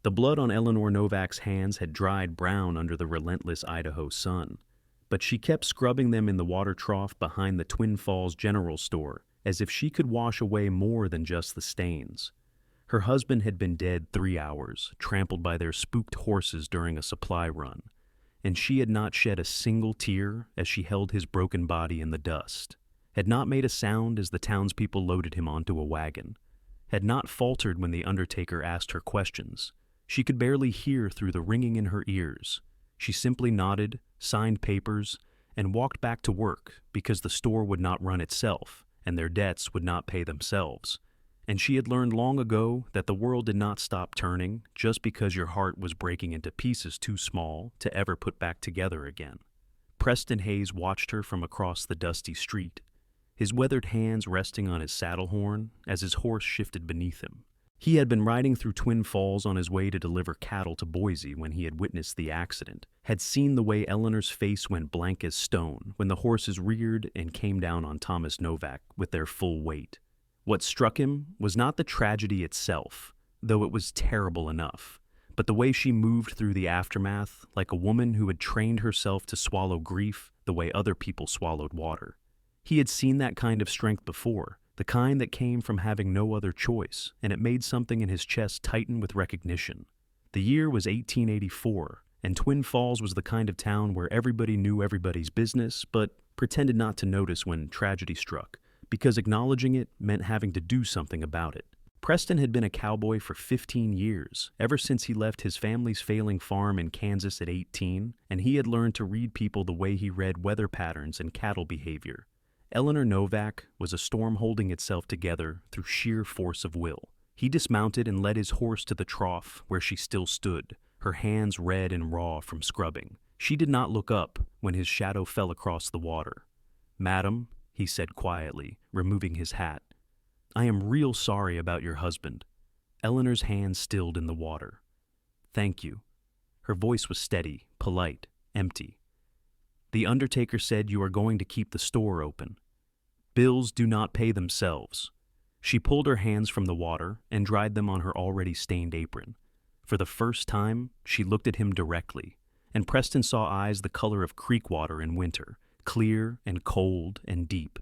The blood on Eleanor Novak's hands had dried brown under the relentless Idaho sun, but she kept scrubbing them in the water trough behind the Twin Falls General Store, as if she could wash away more than just the stains. Her husband had been dead 3 hours, trampled by their spooked horses during a supply run, and she had not shed a single tear as she held his broken body in the dust, had not made a sound as the townspeople loaded him onto a wagon, had not faltered when the undertaker asked her questions. She could barely hear through the ringing in her ears. She simply nodded, signed papers, and walked back to work because the store would not run itself, and their debts would not pay themselves. And she had learned long ago that the world did not stop turning just because your heart was breaking into pieces too small to ever put back together again. Preston Hayes watched her from across the dusty street, his weathered hands resting on his saddle horn as his horse shifted beneath him. He had been riding through Twin Falls on his way to deliver cattle to Boise when he had witnessed the accident, had seen the way Eleanor's face went blank as stone when the horses reared and came down on Thomas Novak with their full weight. What struck him was not the tragedy itself, though it was terrible enough, but the way she moved through the aftermath like a woman who had trained herself to swallow grief the way other people swallowed water. He had seen that kind of strength before, the kind that came from having no other choice, and it made something in his chest tighten with recognition. The year was 1884, and Twin Falls was the kind of town where everybody knew everybody's business, but pretended not to notice when tragedy struck, because acknowledging it meant having to do something about it. Preston had been a cowboy for 15 years, ever since he left his family's failing farm in Kansas at 18, and he had learned to read people the way he read weather patterns and cattle behavior. Eleanor Novak was a storm holding itself together through sheer force of will. He dismounted and led his horse to the trough where she still stood, her hands red and raw from scrubbing. She did not look up when his shadow fell across the water. "Madam," he said quietly, removing his hat, "I am real sorry about your husband." Eleanor's hands stilled in the water. "Thank you." Her voice was steady, polite, empty. "The undertaker said you are going to keep the store open. Bills do not pay themselves." She pulled her hands from the water and dried them on her already stained apron. For the first time, she looked at him directly, and Preston saw eyes the color of creek water in winter, clear and cold and deep.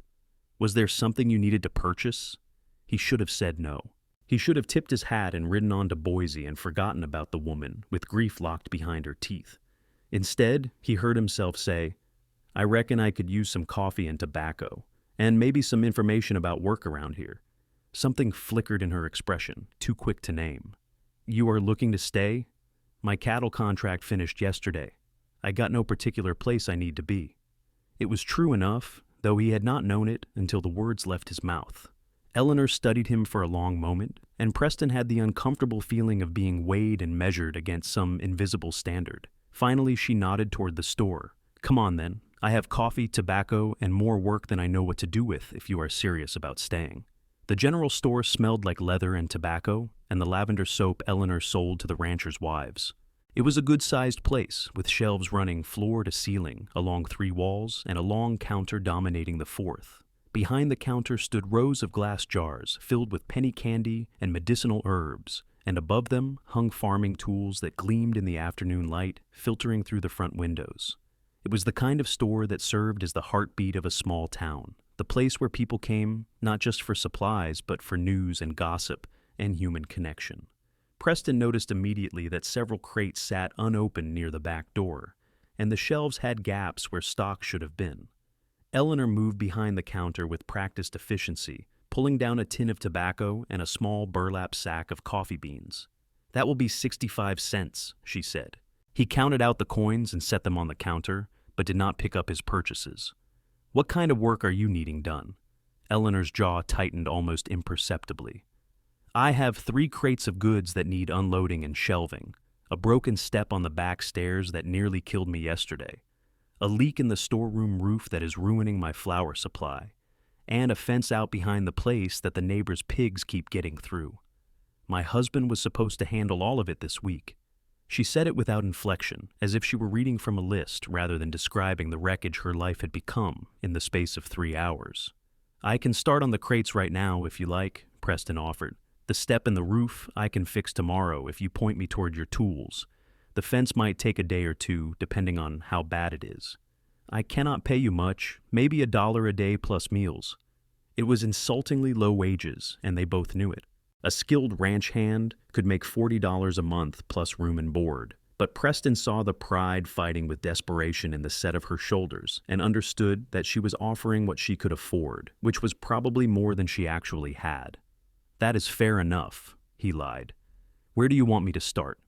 "Was there something you needed to purchase?" He should have said no. He should have tipped his hat and ridden on to Boise and forgotten about the woman, with grief locked behind her teeth. Instead, he heard himself say, "I reckon I could use some coffee and tobacco, and maybe some information about work around here." Something flickered in her expression, too quick to name. "You are looking to stay? My cattle contract finished yesterday. I got no particular place I need to be." It was true enough, though he had not known it until the words left his mouth. Eleanor studied him for a long moment, and Preston had the uncomfortable feeling of being weighed and measured against some invisible standard. Finally, she nodded toward the store. "Come on then. I have coffee, tobacco, and more work than I know what to do with if you are serious about staying." The general store smelled like leather and tobacco, and the lavender soap Eleanor sold to the ranchers' wives. It was a good-sized place, with shelves running floor to ceiling along 3 walls and a long counter dominating the 4th. Behind the counter stood rows of glass jars filled with penny candy and medicinal herbs, and above them hung farming tools that gleamed in the afternoon light, filtering through the front windows. It was the kind of store that served as the heartbeat of a small town, the place where people came not just for supplies but for news and gossip and human connection. Preston noticed immediately that several crates sat unopened near the back door, and the shelves had gaps where stock should have been. Eleanor moved behind the counter with practiced efficiency, pulling down a tin of tobacco and a small burlap sack of coffee beans. "That will be 65 cents, she said. He counted out the coins and set them on the counter, but did not pick up his purchases. "What kind of work are you needing done?" Eleanor's jaw tightened almost imperceptibly. "I have 3 crates of goods that need unloading and shelving, a broken step on the back stairs that nearly killed me yesterday, a leak in the storeroom roof that is ruining my flour supply, and a fence out behind the place that the neighbors' pigs keep getting through. My husband was supposed to handle all of it this week." She said it without inflection, as if she were reading from a list rather than describing the wreckage her life had become in the space of 3 hours. "I can start on the crates right now if you like," Preston offered. The step in the roof I can fix tomorrow if you point me toward your tools. The fence might take a day or two, depending on how bad it is. I cannot pay you much, maybe $1 a day plus meals. It was insultingly low wages, and they both knew it. A skilled ranch hand could make $40 a month plus room and board. But Preston saw the pride fighting with desperation in the set of her shoulders and understood that she was offering what she could afford, which was probably more than she actually had. "That is fair enough," he lied. "Where do you want me to start?"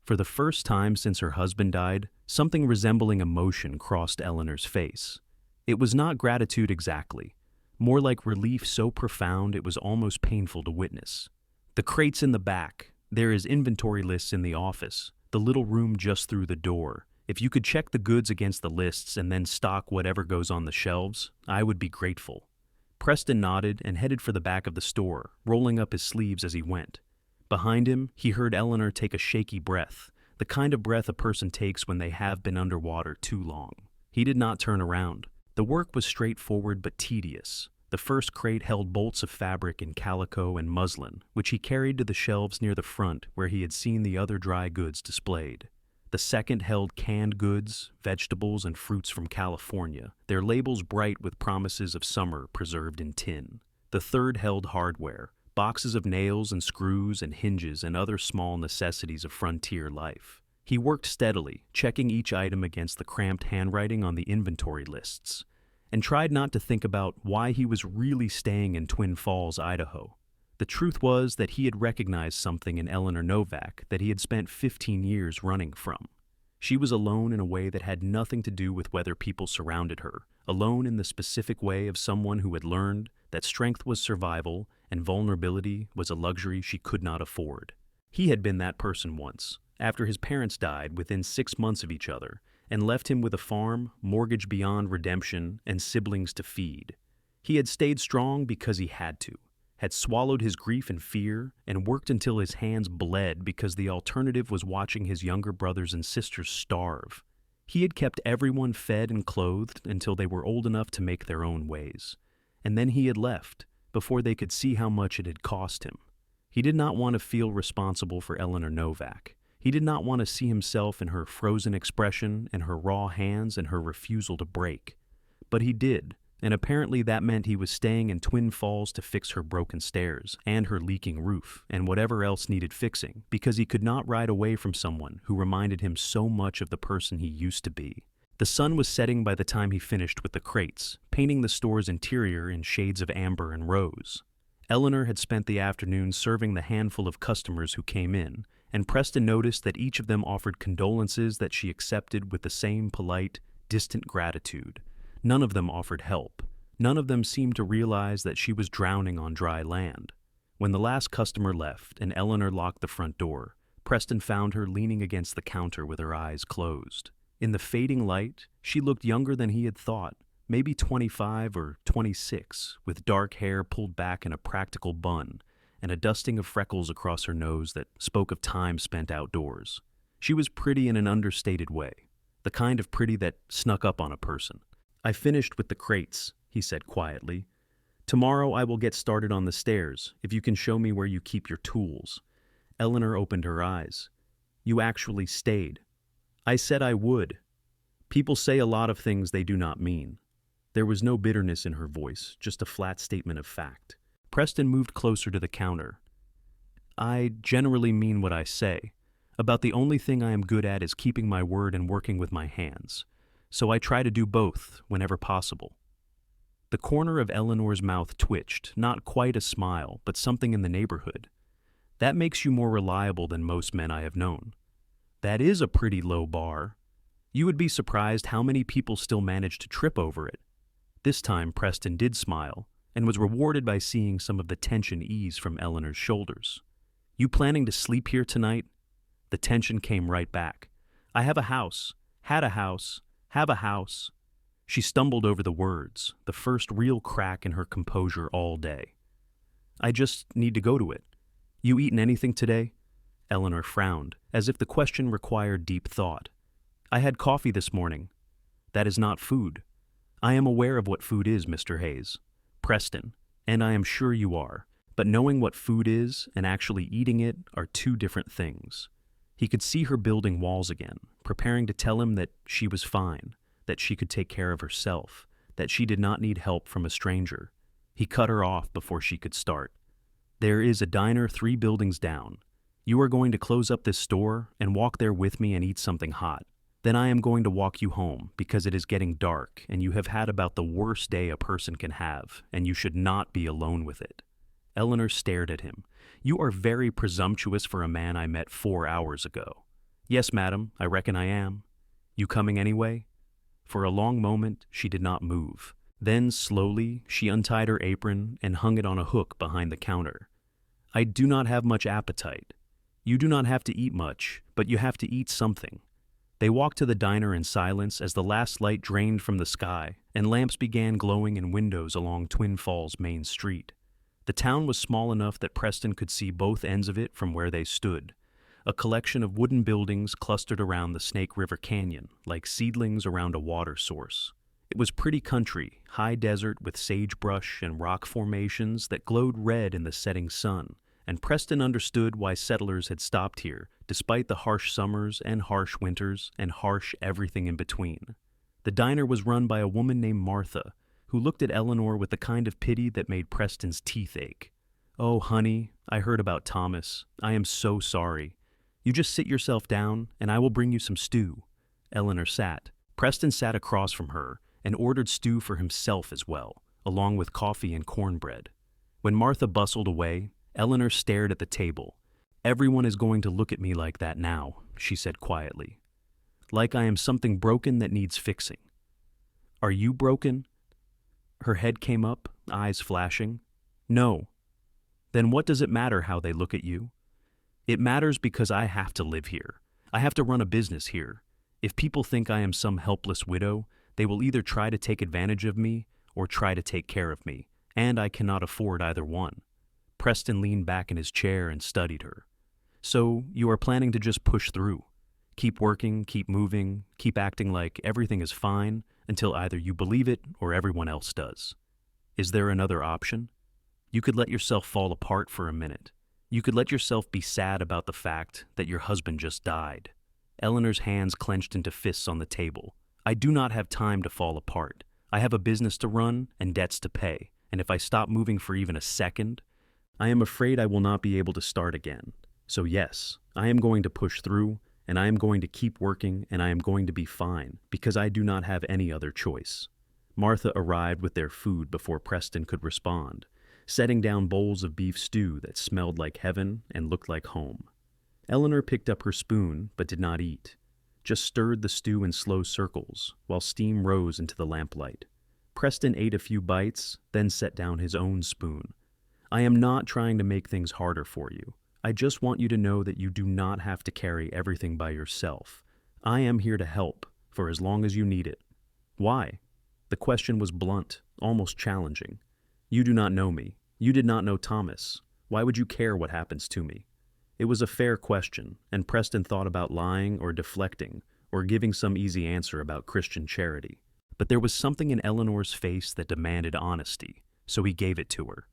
For the first time since her husband died, something resembling emotion crossed Eleanor's face. It was not gratitude exactly, more like relief so profound it was almost painful to witness. "The crates in the back. There is inventory lists in the office. The little room just through the door. If you could check the goods against the lists and then stock whatever goes on the shelves, I would be grateful." Preston nodded and headed for the back of the store, rolling up his sleeves as he went. Behind him, he heard Eleanor take a shaky breath, the kind of breath a person takes when they have been underwater too long. He did not turn around. The work was straightforward but tedious. The first crate held bolts of fabric in calico and muslin, which he carried to the shelves near the front where he had seen the other dry goods displayed. The second held canned goods, vegetables, and fruits from California, their labels bright with promises of summer preserved in tin. The third held hardware, boxes of nails and screws and hinges and other small necessities of frontier life. He worked steadily, checking each item against the cramped handwriting on the inventory lists, and tried not to think about why he was really staying in Twin Falls, Idaho. The truth was that he had recognized something in Eleanor Novak that he had spent 15 years running from. She was alone in a way that had nothing to do with whether people surrounded her, alone in the specific way of someone who had learned that strength was survival and vulnerability was a luxury she could not afford. He had been that person once, after his parents died within 6 months of each other, and left him with a farm, mortgage beyond redemption, and siblings to feed. He had stayed strong because he had to, had swallowed his grief and fear, and worked until his hands bled because the alternative was watching his younger brothers and sisters starve. He had kept everyone fed and clothed until they were old enough to make their own ways. And then he had left, before they could see how much it had cost him. He did not want to feel responsible for Eleanor Novak. He did not want to see himself in her frozen expression and her raw hands and her refusal to break. But he did, and apparently that meant he was staying in Twin Falls to fix her broken stairs and her leaking roof and whatever else needed fixing, because he could not ride away from someone who reminded him so much of the person he used to be. The sun was setting by the time he finished with the crates, painting the store's interior in shades of amber and rose. Eleanor had spent the afternoon serving the handful of customers who came in, and Preston noticed that each of them offered condolences that she accepted with the same polite, distant gratitude. None of them offered help. None of them seemed to realize that she was drowning on dry land. When the last customer left and Eleanor locked the front door, Preston found her leaning against the counter with her eyes closed. In the fading light, she looked younger than he had thought, maybe 25 or 26, with dark hair pulled back in a practical bun, and a dusting of freckles across her nose that spoke of time spent outdoors. She was pretty in an understated way, the kind of pretty that snuck up on a person. "I finished with the crates," he said quietly. "Tomorrow I will get started on the stairs, if you can show me where you keep your tools." Eleanor opened her eyes. "You actually stayed." "I said I would." People say a lot of things they do not mean. There was no bitterness in her voice, just a flat statement of fact. Preston moved closer to the counter. "I generally mean what I say. About the only thing I am good at is keeping my word and working with my hands. So I try to do both whenever possible." The corner of Eleanor's mouth twitched, not quite a smile, but something in the neighborhood. "That makes you more reliable than most men I have known." "That is a pretty low bar. You would be surprised how many people still manage to trip over it." This time Preston did smile, and was rewarded by seeing some of the tension ease from Eleanor's shoulders. "You planning to sleep here tonight?" The tension came right back. "I have a house, had a house, have a house." She stumbled over the words, the first real crack in her composure all day. "I just need to go to it." "You eaten anything today?" Eleanor frowned, as if the question required deep thought. "I had coffee this morning." "That is not food." "I am aware of what food is, Mr. Hayes." "Preston, and I am sure you are. But knowing what food is and actually eating it are two different things. He could see her building walls again, preparing to tell him that she was fine, that she could take care of herself, that she did not need help from a stranger. He cut her off before she could start. There is a diner 3 buildings down. You are going to close up this store and walk there with me and eat something hot. Then I am going to walk you home because it is getting dark and you have had about the worst day a person can have, and you should not be alone with it. Eleanor stared at him. You are very presumptuous for a man I met 4 hours ago. Yes, madam, I reckon I am. You coming anyway? For a long moment, she did not move. Then, slowly, she untied her apron and hung it on a hook behind the counter. I do not have much appetite. You do not have to eat much, but you have to eat something. They walked to the diner in silence as the last light drained from the sky and lamps began glowing in windows along Twin Falls Main Street. The town was small enough that Preston could see both ends of it from where they stood, a collection of wooden buildings clustered around the Snake River Canyon, like seedlings around a water source. It was pretty country, high desert with sagebrush and rock formations that glowed red in the setting sun, and Preston understood why settlers had stopped here, despite the harsh summers and harsh winters and harsh everything in between. The diner was run by a woman named Martha, who looked at Eleanor with the kind of pity that made Preston's teeth ache. Oh, honey, I heard about Thomas. I am so sorry. You just sit yourself down, and I will bring you some stew. Eleanor sat. Preston sat across from her and ordered stew for himself as well, along with coffee and cornbread. When Martha bustled away, Eleanor stared at the table. Everyone is going to look at me like that now, she said quietly. Like I am something broken that needs fixing. Are you broken? Her head came up, eyes flashing. No. Then what does it matter how they look at you? It matters because I have to live here. I have to run a business here. If people think I am some helpless widow, they will either try to take advantage of me or try to take care of me, and I cannot afford either one. Preston leaned back in his chair and studied her. So you are planning to just push through? Keep working, keep moving, keep acting like everything is fine until either you believe it or everyone else does. Is there another option? You could let yourself fall apart for a minute. You could let yourself be sad about the fact that your husband just died. Eleanor's hands clenched into fists on the table. I do not have time to fall apart. I have a business to run and debts to pay, and if I stop moving for even a second, I am afraid I will not be able to start again. So yes, I am going to push through, and I am going to keep working, and I am going to be fine, because I do not have any other choice. Martha arrived with their food before Preston could respond, setting down bowls of beef stew that smelled like heaven and looked like home. Eleanor picked up her spoon, but did not eat, just stirred the stew in slow circles, while steam rose into the lamplight. Preston ate a few bites, then set down his own spoon. I am not trying to make things harder for you. I just want you to know that you do not have to carry everything by yourself. I am here to help, for as long as you need it. Why? The question was blunt, almost challenging. You do not know me. You did not know Thomas. Why would you care what happens to me? It was a fair question, and Preston thought about lying or deflecting, or giving some easy answer about Christian charity. But there was something in Eleanor's face that demanded honesty, so he gave it to her.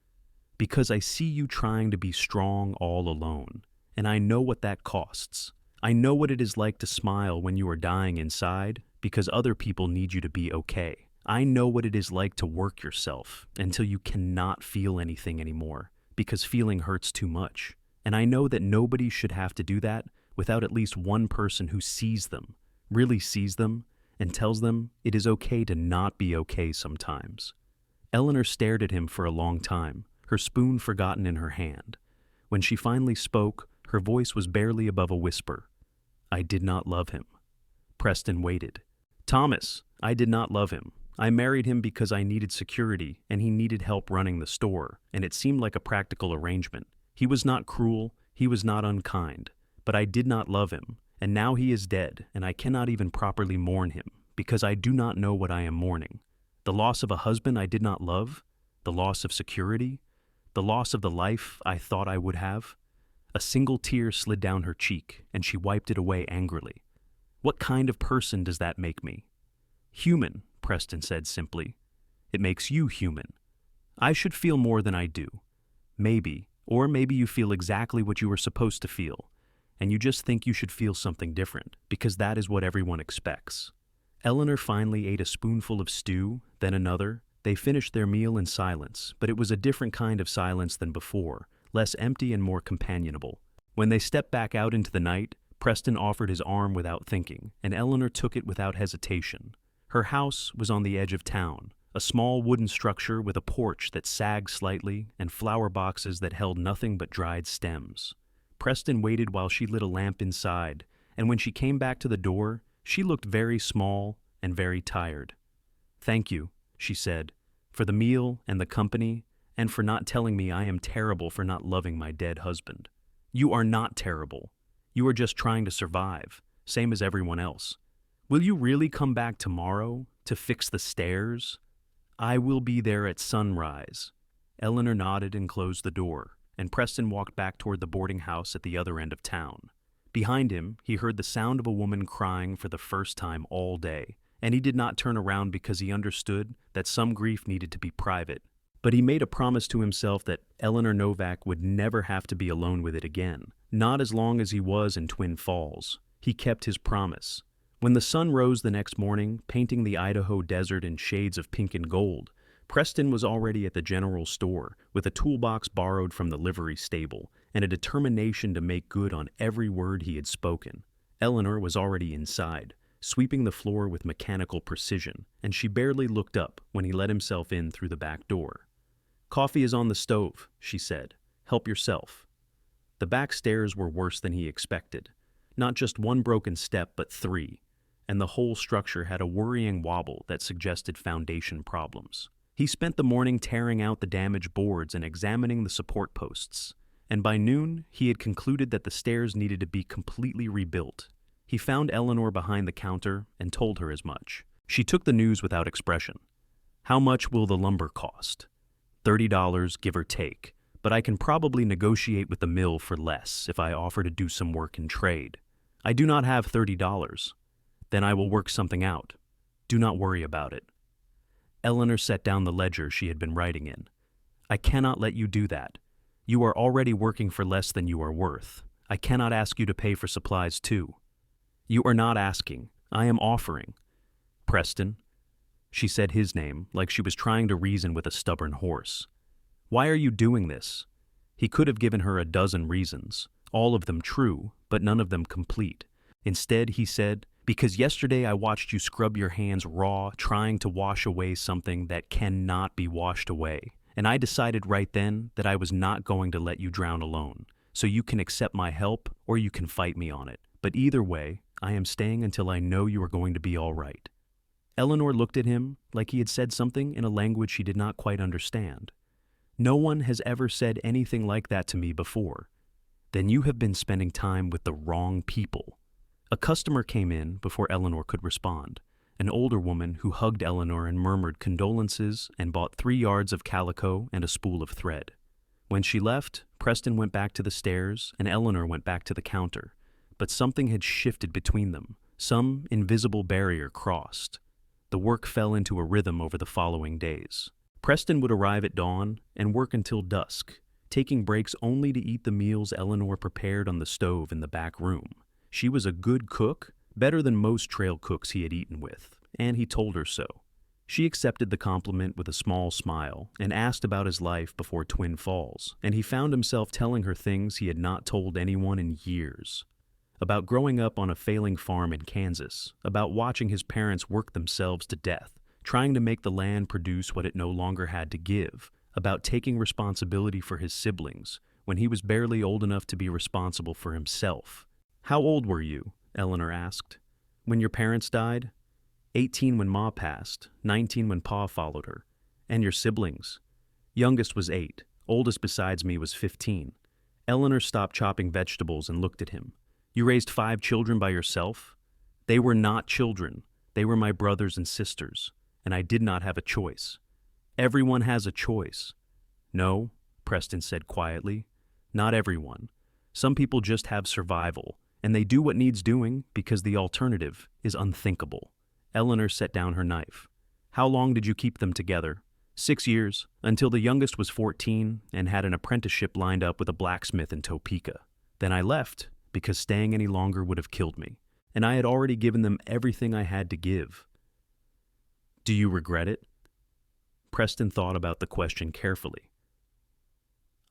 Because I see you trying to be strong all alone, and I know what that costs. I know what it is like to smile when you are dying inside because other people need you to be okay. I know what it is like to work yourself until you cannot feel anything anymore because feeling hurts too much. And I know that nobody should have to do that without at least one person who sees them, really sees them, and tells them it is okay to not be okay sometimes. Eleanor stared at him for a long time, her spoon forgotten in her hand. When she finally spoke, her voice was barely above a whisper. I did not love him. Preston waited. Thomas, I did not love him. I married him because I needed security and he needed help running the store, and it seemed like a practical arrangement. He was not cruel, he was not unkind, but I did not love him, and now he is dead, and I cannot even properly mourn him because I do not know what I am mourning. The loss of a husband I did not love, the loss of security, the loss of the life I thought I would have. A single tear slid down her cheek, and she wiped it away angrily. What kind of person does that make me? Human, Preston said simply. It makes you human. I should feel more than I do. Maybe. Or maybe you feel exactly what you were supposed to feel, and you just think you should feel something different, because that is what everyone expects. Eleanor finally ate a spoonful of stew, then another. They finished their meal in silence, but it was a different kind of silence than before, less empty and more companionable. When they stepped back out into the night, Preston offered his arm without thinking, and Eleanor took it without hesitation. Her house was on the edge of town, a small wooden structure with a porch that sagged slightly and flower boxes that held nothing but dried stems. Preston waited while she lit a lamp inside, and when she came back to the door, she looked very small and very tired. "Thank you," she said, "for the meal and the company, and for not telling me I am terrible for not loving my dead husband. You are not terrible. You are just trying to survive, same as everyone else. Will you really come back tomorrow to fix the stairs? I will be there at sunrise." Eleanor nodded and closed the door, and Preston walked back toward the boarding house at the other end of town. Behind him, he heard the sound of a woman crying for the first time all day, and he did not turn around because he understood that some grief needed to be private. But he made a promise to himself that Eleanor Novak would never have to be alone with it again, not as long as he was in Twin Falls. He kept his promise. When the sun rose the next morning, painting the Idaho desert in shades of pink and gold, Preston was already at the general store, with a toolbox borrowed from the livery stable, and a determination to make good on every word he had spoken. Eleanor was already inside, sweeping the floor with mechanical precision, and she barely looked up when he let himself in through the back door. "Coffee is on the stove," she said. "Help yourself." The back stairs were worse than he expected. Not just one broken step, but 3, and the whole structure had a worrying wobble that suggested foundation problems. He spent the morning tearing out the damaged boards and examining the support posts, and by noon he had concluded that the stairs needed to be completely rebuilt. He found Eleanor behind the counter and told her as much. She took the news without expression. "How much will the lumber cost?" $30, give or take, but I can probably negotiate with the mill for less if I offer to do some work in trade. I do not have $30. Then I will work something out. Do not worry about it. Eleanor set down the ledger she had been writing in. "I cannot let you do that. You are already working for less than you are worth. I cannot ask you to pay for supplies too." "You are not asking. I am offering." "Preston." She said his name like she was trying to reason with a stubborn horse. "Why are you doing this?" He could have given her a dozen reasons, all of them true, but none of them complete. Instead, he said, "Because yesterday I watched you scrub your hands raw, trying to wash away something that cannot be washed away. And I decided right then that I was not going to let you drown alone. So you can accept my help or you can fight me on it. But either way, I am staying until I know you are going to be all right." Eleanor looked at him like he had said something in a language she did not quite understand. "No one has ever said anything like that to me before." "Then you have been spending time with the wrong people." A customer came in before Eleanor could respond, an older woman who hugged Eleanor and murmured condolences and bought 3 yards of calico and a spool of thread. When she left, Preston went back to the stairs and Eleanor went back to the counter, but something had shifted between them. Some invisible barrier crossed. The work fell into a rhythm over the following days. Preston would arrive at dawn and work until dusk, taking breaks only to eat the meals Eleanor prepared on the stove in the back room. She was a good cook, better than most trail cooks he had eaten with, and he told her so. She accepted the compliment with a small smile and asked about his life before Twin Falls, and he found himself telling her things he had not told anyone in years. About growing up on a failing farm in Kansas, about watching his parents work themselves to death, trying to make the land produce what it no longer had to give, about taking responsibility for his siblings when he was barely old enough to be responsible for himself. "How old were you?" Eleanor asked. "When your parents died?" 18 when Ma passed, 19 when Pa followed her. "And your siblings?" "Youngest was 8, oldest besides me was 15. Eleanor stopped chopping vegetables and looked at him. "You raised 5 children by yourself?" "They were not children. They were my brothers and sisters, and I did not have a choice." "Everyone has a choice." "No," Preston said quietly. "Not everyone. Some people just have survival, and they do what needs doing because the alternative is unthinkable." Eleanor set down her knife. "How long did you keep them together?" 6 years, until the youngest was 14 and had an apprenticeship lined up with a blacksmith in Topeka. Then I left, because staying any longer would have killed me, and I had already given them everything I had to give. Do you regret it? Preston thought about the question carefully.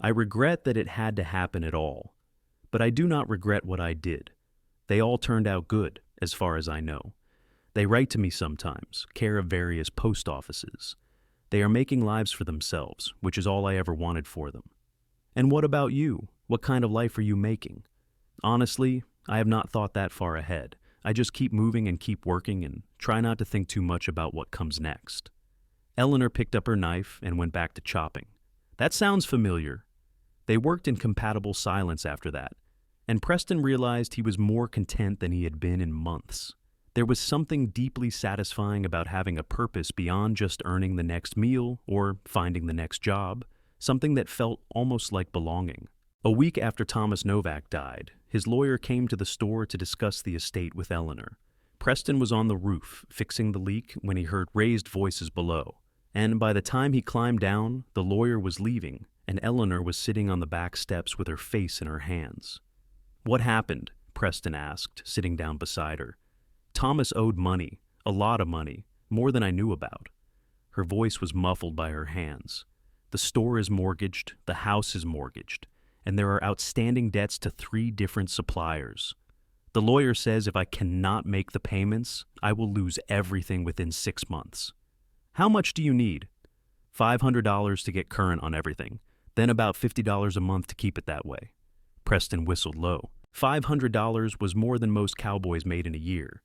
I regret that it had to happen at all, but I do not regret what I did. They all turned out good, as far as I know. They write to me sometimes, care of various post offices. They are making lives for themselves, which is all I ever wanted for them. And what about you? What kind of life are you making? Honestly, I have not thought that far ahead. I just keep moving and keep working and try not to think too much about what comes next. Eleanor picked up her knife and went back to chopping. That sounds familiar. They worked in compatible silence after that, and Preston realized he was more content than he had been in months. There was something deeply satisfying about having a purpose beyond just earning the next meal or finding the next job, something that felt almost like belonging. A week after Thomas Novak died, his lawyer came to the store to discuss the estate with Eleanor. Preston was on the roof, fixing the leak, when he heard raised voices below. And by the time he climbed down, the lawyer was leaving, and Eleanor was sitting on the back steps with her face in her hands. What happened? Preston asked, sitting down beside her. Thomas owed money, a lot of money, more than I knew about. Her voice was muffled by her hands. The store is mortgaged, the house is mortgaged, and there are outstanding debts to 3 different suppliers. The lawyer says if I cannot make the payments, I will lose everything within 6 months. How much do you need? $500 to get current on everything, then about $50 a month to keep it that way. Preston whistled low. $500 was more than most cowboys made in a year.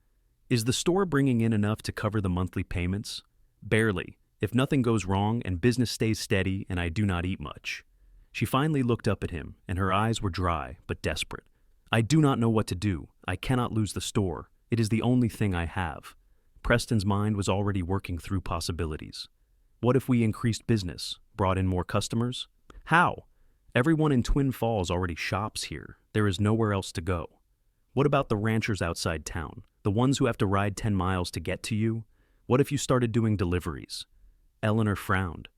Is the store bringing in enough to cover the monthly payments? Barely, if nothing goes wrong and business stays steady and I do not eat much. She finally looked up at him, and her eyes were dry but desperate. I do not know what to do. I cannot lose the store. It is the only thing I have. Preston's mind was already working through possibilities. What if we increased business, brought in more customers? How? Everyone in Twin Falls already shops here. There is nowhere else to go. What about the ranchers outside town, the ones who have to ride 10 miles to get to you? What if you started doing deliveries? Eleanor frowned.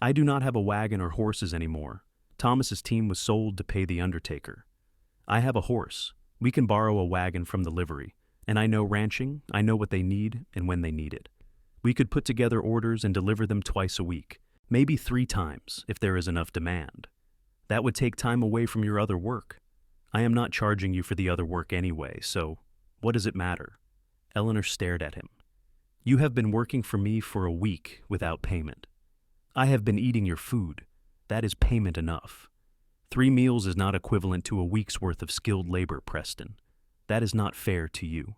I do not have a wagon or horses anymore. Thomas's team was sold to pay the undertaker. I have a horse. We can borrow a wagon from the livery. And I know ranching, I know what they need and when they need it. We could put together orders and deliver them twice a week, maybe 3 times if there is enough demand. That would take time away from your other work. I am not charging you for the other work anyway, so what does it matter? Eleanor stared at him. You have been working for me for a week without payment. I have been eating your food. That is payment enough. 3 meals is not equivalent to a week's worth of skilled labor, Preston. That is not fair to you.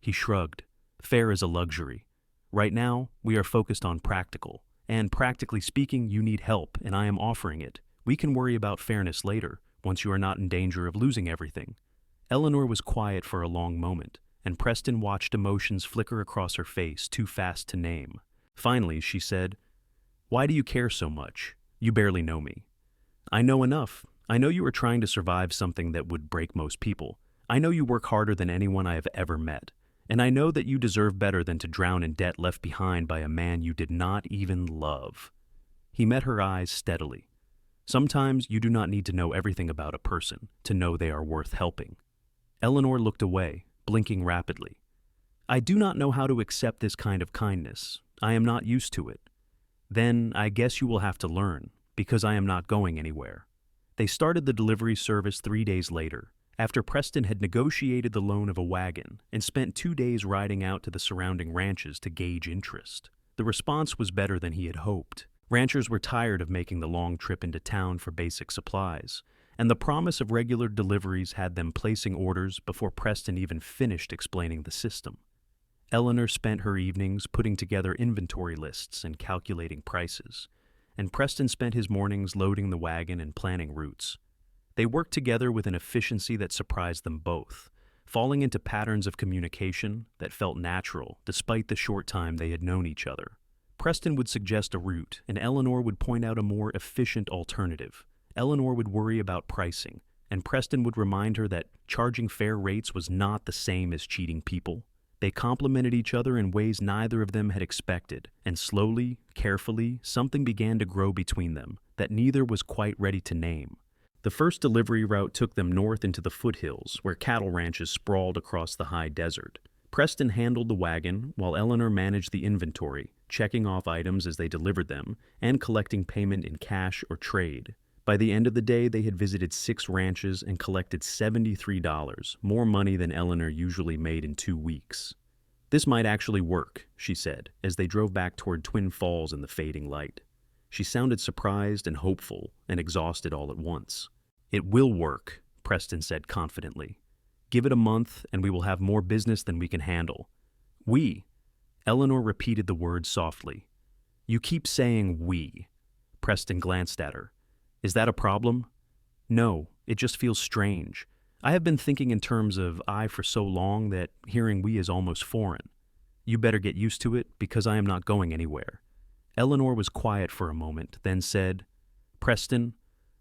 He shrugged. Fair is a luxury. Right now, we are focused on practical. And practically speaking, you need help, and I am offering it. We can worry about fairness later, once you are not in danger of losing everything. Eleanor was quiet for a long moment, and Preston watched emotions flicker across her face, too fast to name. Finally, she said, Why do you care so much? You barely know me. I know enough. I know you are trying to survive something that would break most people. I know you work harder than anyone I have ever met. And I know that you deserve better than to drown in debt left behind by a man you did not even love. He met her eyes steadily. Sometimes you do not need to know everything about a person to know they are worth helping. Eleanor looked away, blinking rapidly. I do not know how to accept this kind of kindness. I am not used to it. Then I guess you will have to learn, because I am not going anywhere. They started the delivery service 3 days later, after Preston had negotiated the loan of a wagon and spent 2 days riding out to the surrounding ranches to gauge interest. The response was better than he had hoped. Ranchers were tired of making the long trip into town for basic supplies, and the promise of regular deliveries had them placing orders before Preston even finished explaining the system. Eleanor spent her evenings putting together inventory lists and calculating prices, and Preston spent his mornings loading the wagon and planning routes. They worked together with an efficiency that surprised them both, falling into patterns of communication that felt natural despite the short time they had known each other. Preston would suggest a route, and Eleanor would point out a more efficient alternative. Eleanor would worry about pricing, and Preston would remind her that charging fair rates was not the same as cheating people. They complemented each other in ways neither of them had expected, and slowly, carefully, something began to grow between them that neither was quite ready to name. The first delivery route took them north into the foothills, where cattle ranches sprawled across the high desert. Preston handled the wagon, while Eleanor managed the inventory, checking off items as they delivered them, and collecting payment in cash or trade. By the end of the day, they had visited 6 ranches and collected $73, more money than Eleanor usually made in 2 weeks. "This might actually work," she said, as they drove back toward Twin Falls in the fading light. She sounded surprised and hopeful and exhausted all at once. "It will work," Preston said confidently. "Give it a month and we will have more business than we can handle." "We?" Eleanor repeated the word softly. "You keep saying we." Preston glanced at her. "Is that a problem?" "No, it just feels strange. I have been thinking in terms of I for so long that hearing we is almost foreign. You better get used to it because I am not going anywhere." Eleanor was quiet for a moment, then said, "Preston,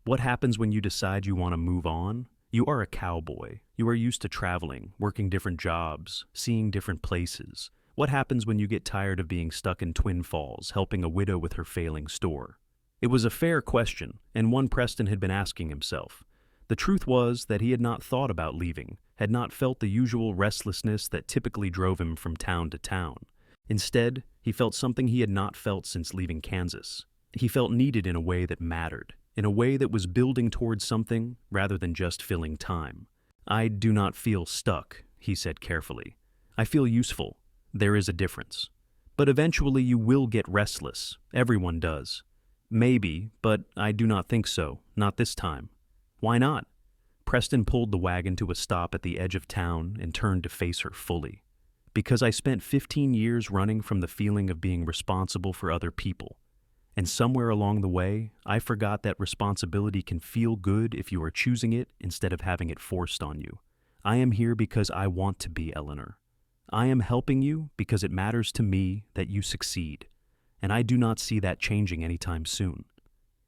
what happens when you decide you want to move on? You are a cowboy. You are used to traveling, working different jobs, seeing different places. What happens when you get tired of being stuck in Twin Falls, helping a widow with her failing store?" It was a fair question, and one Preston had been asking himself. The truth was that he had not thought about leaving, had not felt the usual restlessness that typically drove him from town to town. Instead, he felt something he had not felt since leaving Kansas. He felt needed in a way that mattered, in a way that was building towards something rather than just filling time. "I do not feel stuck," he said carefully. "I feel useful. There is a difference. But eventually you will get restless. Everyone does. Maybe, but I do not think so. Not this time." "Why not?" Preston pulled the wagon to a stop at the edge of town and turned to face her fully. "Because I spent 15 years running from the feeling of being responsible for other people. And somewhere along the way, I forgot that responsibility can feel good if you are choosing it instead of having it forced on you. I am here because I want to be, Eleanor. I am helping you because it matters to me that you succeed. And I do not see that changing anytime soon."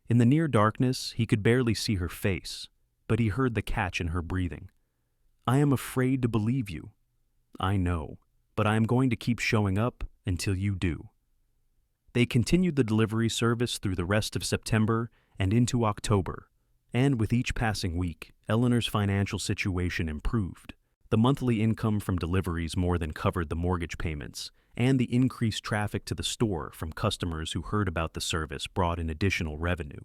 In the near darkness, he could barely see her face, but he heard the catch in her breathing. "I am afraid to believe you." "I know, but I am going to keep showing up until you do." They continued the delivery service through the rest of September and into October, and with each passing week, Eleanor's financial situation improved. The monthly income from deliveries more than covered the mortgage payments, and the increased traffic to the store from customers who heard about the service brought in additional revenue.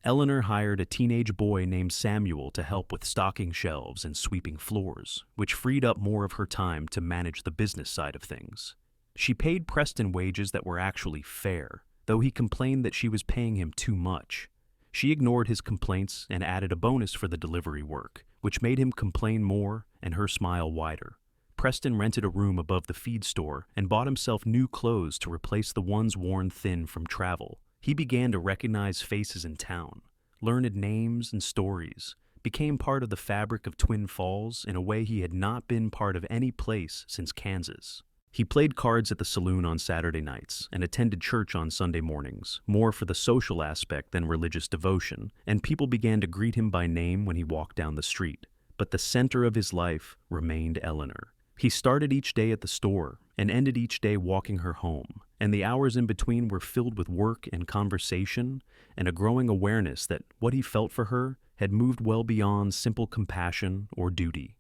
Eleanor hired a teenage boy named Samuel to help with stocking shelves and sweeping floors, which freed up more of her time to manage the business side of things. She paid Preston wages that were actually fair, though he complained that she was paying him too much. She ignored his complaints and added a bonus for the delivery work, which made him complain more and her smile wider. Preston rented a room above the feed store and bought himself new clothes to replace the ones worn thin from travel. He began to recognize faces in town, learned names and stories, became part of the fabric of Twin Falls in a way he had not been part of any place since Kansas. He played cards at the saloon on Saturday nights and attended church on Sunday mornings, more for the social aspect than religious devotion, and people began to greet him by name when he walked down the street. But the center of his life remained Eleanor. He started each day at the store and ended each day walking her home, and the hours in between were filled with work and conversation and a growing awareness that what he felt for her had moved well beyond simple compassion or duty.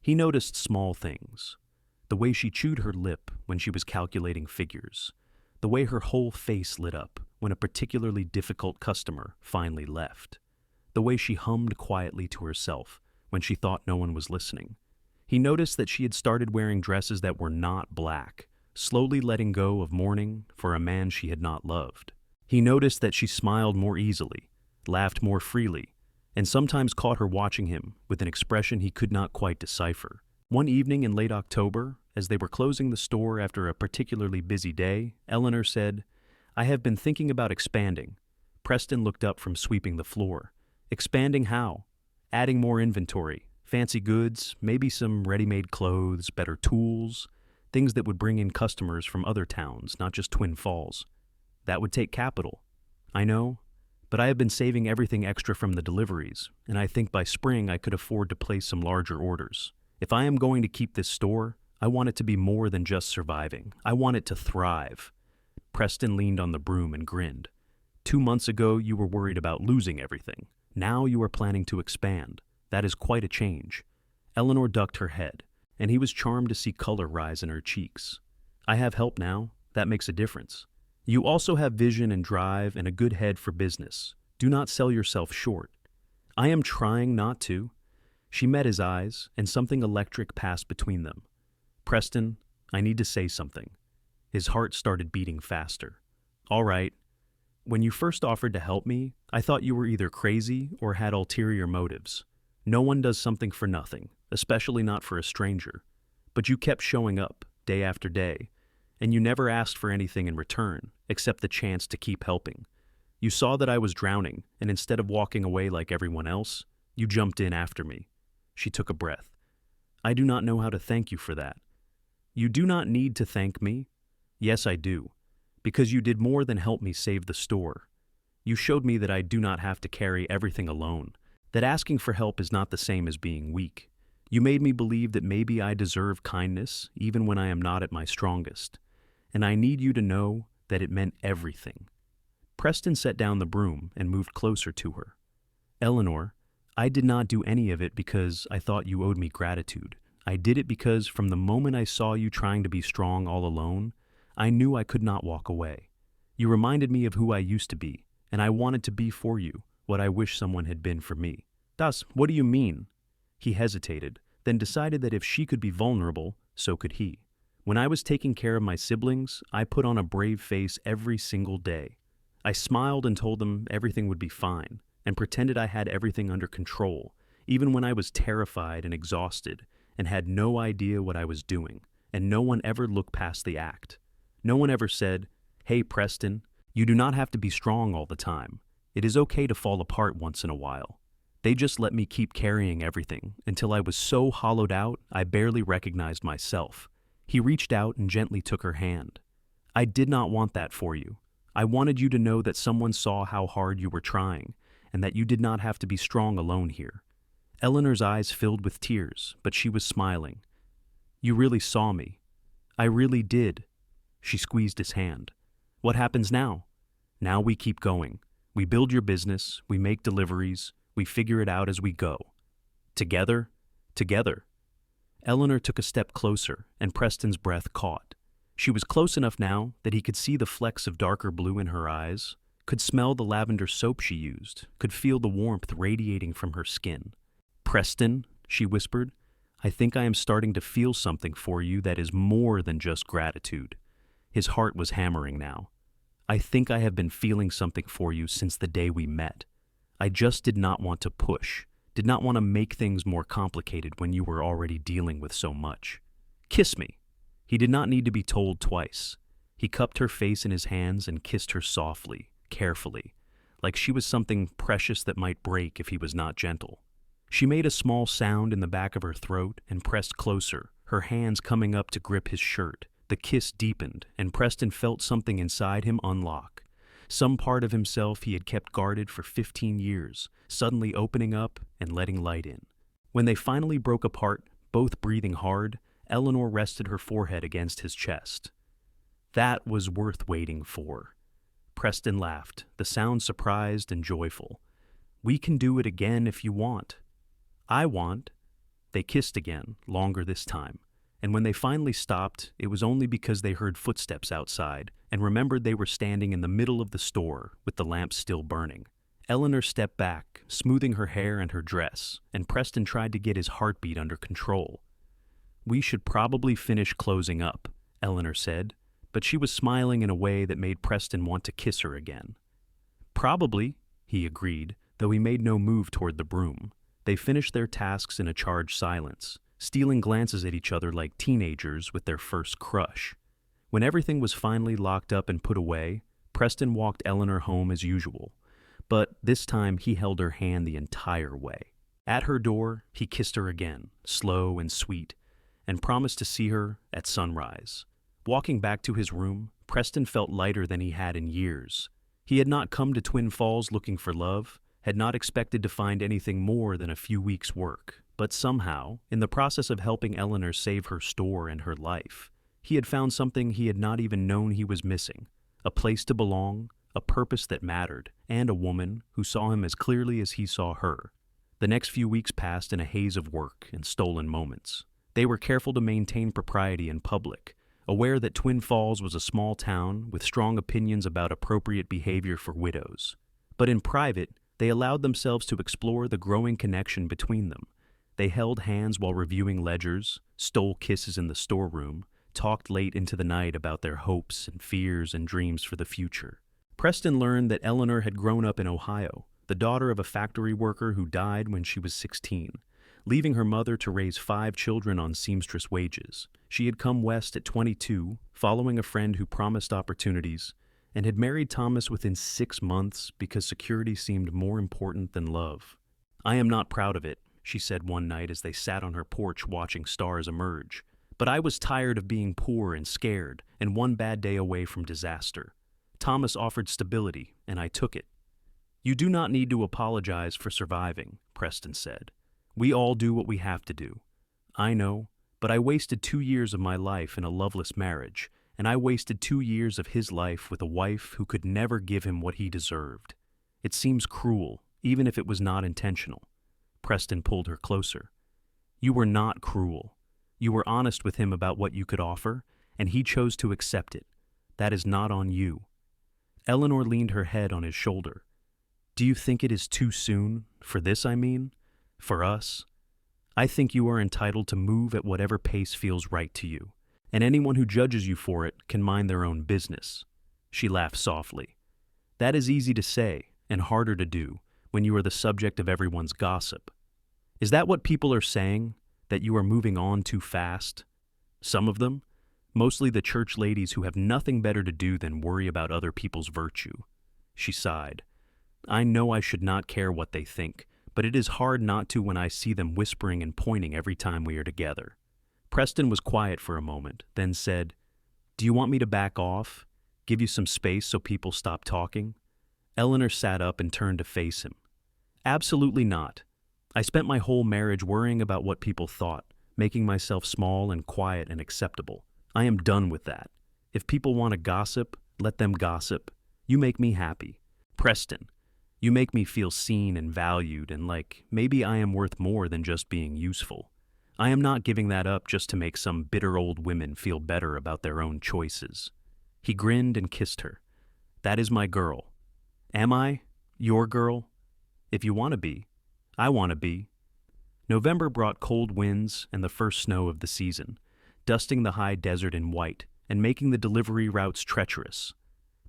He noticed small things. The way she chewed her lip when she was calculating figures, the way her whole face lit up when a particularly difficult customer finally left, the way she hummed quietly to herself when she thought no one was listening. He noticed that she had started wearing dresses that were not black, slowly letting go of mourning for a man she had not loved. He noticed that she smiled more easily, laughed more freely, and sometimes caught her watching him with an expression he could not quite decipher. One evening in late October, as they were closing the store after a particularly busy day, Eleanor said, "I have been thinking about expanding." Preston looked up from sweeping the floor. "Expanding how?" "Adding more inventory, fancy goods, maybe some ready-made clothes, better tools, things that would bring in customers from other towns, not just Twin Falls. That would take capital." "I know, but I have been saving everything extra from the deliveries, and I think by spring I could afford to place some larger orders. If I am going to keep this store, I want it to be more than just surviving. I want it to thrive." Preston leaned on the broom and grinned. "2 months ago, you were worried about losing everything. Now you are planning to expand. That is quite a change." Eleanor ducked her head, and he was charmed to see color rise in her cheeks. "I have help now. That makes a difference. You also have vision and drive and a good head for business. Do not sell yourself short." "I am trying not to." She met his eyes, and something electric passed between them. "Preston, I need to say something." His heart started beating faster. "All right. When you first offered to help me, I thought you were either crazy or had ulterior motives. No one does something for nothing, especially not for a stranger. But you kept showing up, day after day, and you never asked for anything in return, except the chance to keep helping. You saw that I was drowning, and instead of walking away like everyone else, you jumped in after me." She took a breath. "I do not know how to thank you for that." "You do not need to thank me." "Yes, I do. Because you did more than help me save the store. You showed me that I do not have to carry everything alone, that asking for help is not the same as being weak. You made me believe that maybe I deserve kindness even when I am not at my strongest. And I need you to know that it meant everything." Preston set down the broom and moved closer to her. "Eleanor, I did not do any of it because I thought you owed me gratitude. I did it because from the moment I saw you trying to be strong all alone, I knew I could not walk away. You reminded me of who I used to be, and I wanted to be for you what I wish someone had been for me." "Das, what do you mean?" He hesitated, then decided that if she could be vulnerable, so could he. "When I was taking care of my siblings, I put on a brave face every single day. I smiled and told them everything would be fine, and pretended I had everything under control, even when I was terrified and exhausted, and had no idea what I was doing, and no one ever looked past the act. No one ever said, 'Hey, Preston, you do not have to be strong all the time. It is okay to fall apart once in a while.' They just let me keep carrying everything until I was so hollowed out I barely recognized myself." He reached out and gently took her hand. "I did not want that for you. I wanted you to know that someone saw how hard you were trying, and that you did not have to be strong alone here." Eleanor's eyes filled with tears, but she was smiling. "You really saw me. I really did." She squeezed his hand. "What happens now?" "Now we keep going. We build your business, we make deliveries, we figure it out as we go. Together, together." Eleanor took a step closer, and Preston's breath caught. She was close enough now that he could see the flecks of darker blue in her eyes, could smell the lavender soap she used, could feel the warmth radiating from her skin. "Preston," she whispered, "I think I am starting to feel something for you that is more than just gratitude." His heart was hammering now. "I think I have been feeling something for you since the day we met. I just did not want to push, did not want to make things more complicated when you were already dealing with so much. Kiss me." He did not need to be told twice. He cupped her face in his hands and kissed her softly, carefully, like she was something precious that might break if he was not gentle. She made a small sound in the back of her throat and pressed closer, her hands coming up to grip his shirt. The kiss deepened, and Preston felt something inside him unlock. Some part of himself he had kept guarded for 15 years, suddenly opening up and letting light in. When they finally broke apart, both breathing hard, Eleanor rested her forehead against his chest. "That was worth waiting for." Preston laughed, the sound surprised and joyful. "We can do it again if you want." "I want." They kissed again, longer this time. And when they finally stopped, it was only because they heard footsteps outside and remembered they were standing in the middle of the store with the lamp still burning. Eleanor stepped back, smoothing her hair and her dress, and Preston tried to get his heartbeat under control. "We should probably finish closing up," Eleanor said, but she was smiling in a way that made Preston want to kiss her again. "Probably," he agreed, though he made no move toward the broom. They finished their tasks in a charged silence, stealing glances at each other like teenagers with their first crush. When everything was finally locked up and put away, Preston walked Eleanor home as usual, but this time he held her hand the entire way. At her door, he kissed her again, slow and sweet, and promised to see her at sunrise. Walking back to his room, Preston felt lighter than he had in years. He had not come to Twin Falls looking for love, had not expected to find anything more than a few weeks' work, But somehow, in the process of helping Eleanor save her store and her life, he had found something he had not even known he was missing: a place to belong, a purpose that mattered, and a woman who saw him as clearly as he saw her. The next few weeks passed in a haze of work and stolen moments. They were careful to maintain propriety in public, aware that Twin Falls was a small town with strong opinions about appropriate behavior for widows. But in private, they allowed themselves to explore the growing connection between them. They held hands while reviewing ledgers, stole kisses in the storeroom, talked late into the night about their hopes and fears and dreams for the future. Preston learned that Eleanor had grown up in Ohio, the daughter of a factory worker who died when she was 16, leaving her mother to raise 5 children on seamstress wages. She had come west at 22, following a friend who promised opportunities, and had married Thomas within 6 months because security seemed more important than love. "I am not proud of it," she said one night as they sat on her porch watching stars emerge. "But I was tired of being poor and scared, and one bad day away from disaster. Thomas offered stability, and I took it." "You do not need to apologize for surviving," Preston said. "We all do what we have to do. I know, but I wasted 2 years of my life in a loveless marriage, and I wasted 2 years of his life with a wife who could never give him what he deserved. It seems cruel, even if it was not intentional." Preston pulled her closer. "You were not cruel. You were honest with him about what you could offer, and he chose to accept it. That is not on you." Eleanor leaned her head on his shoulder. "Do you think it is too soon? For this, I mean? For us? I think you are entitled to move at whatever pace feels right to you, and anyone who judges you for it can mind their own business." She laughed softly. "That is easy to say, and harder to do, when you are the subject of everyone's gossip. Is that what people are saying? That you are moving on too fast? Some of them? Mostly the church ladies who have nothing better to do than worry about other people's virtue." She sighed. "I know I should not care what they think, but it is hard not to when I see them whispering and pointing every time we are together." Preston was quiet for a moment, then said, "Do you want me to back off? Give you some space so people stop talking?" Eleanor sat up and turned to face him. "Absolutely not. I spent my whole marriage worrying about what people thought, making myself small and quiet and acceptable. I am done with that. If people want to gossip, let them gossip. You make me happy. Preston, you make me feel seen and valued and like maybe I am worth more than just being useful. I am not giving that up just to make some bitter old women feel better about their own choices." He grinned and kissed her. "That is my girl. Am I? Your girl? If you want to be. I want to be." November brought cold winds and the first snow of the season, dusting the high desert in white and making the delivery routes treacherous.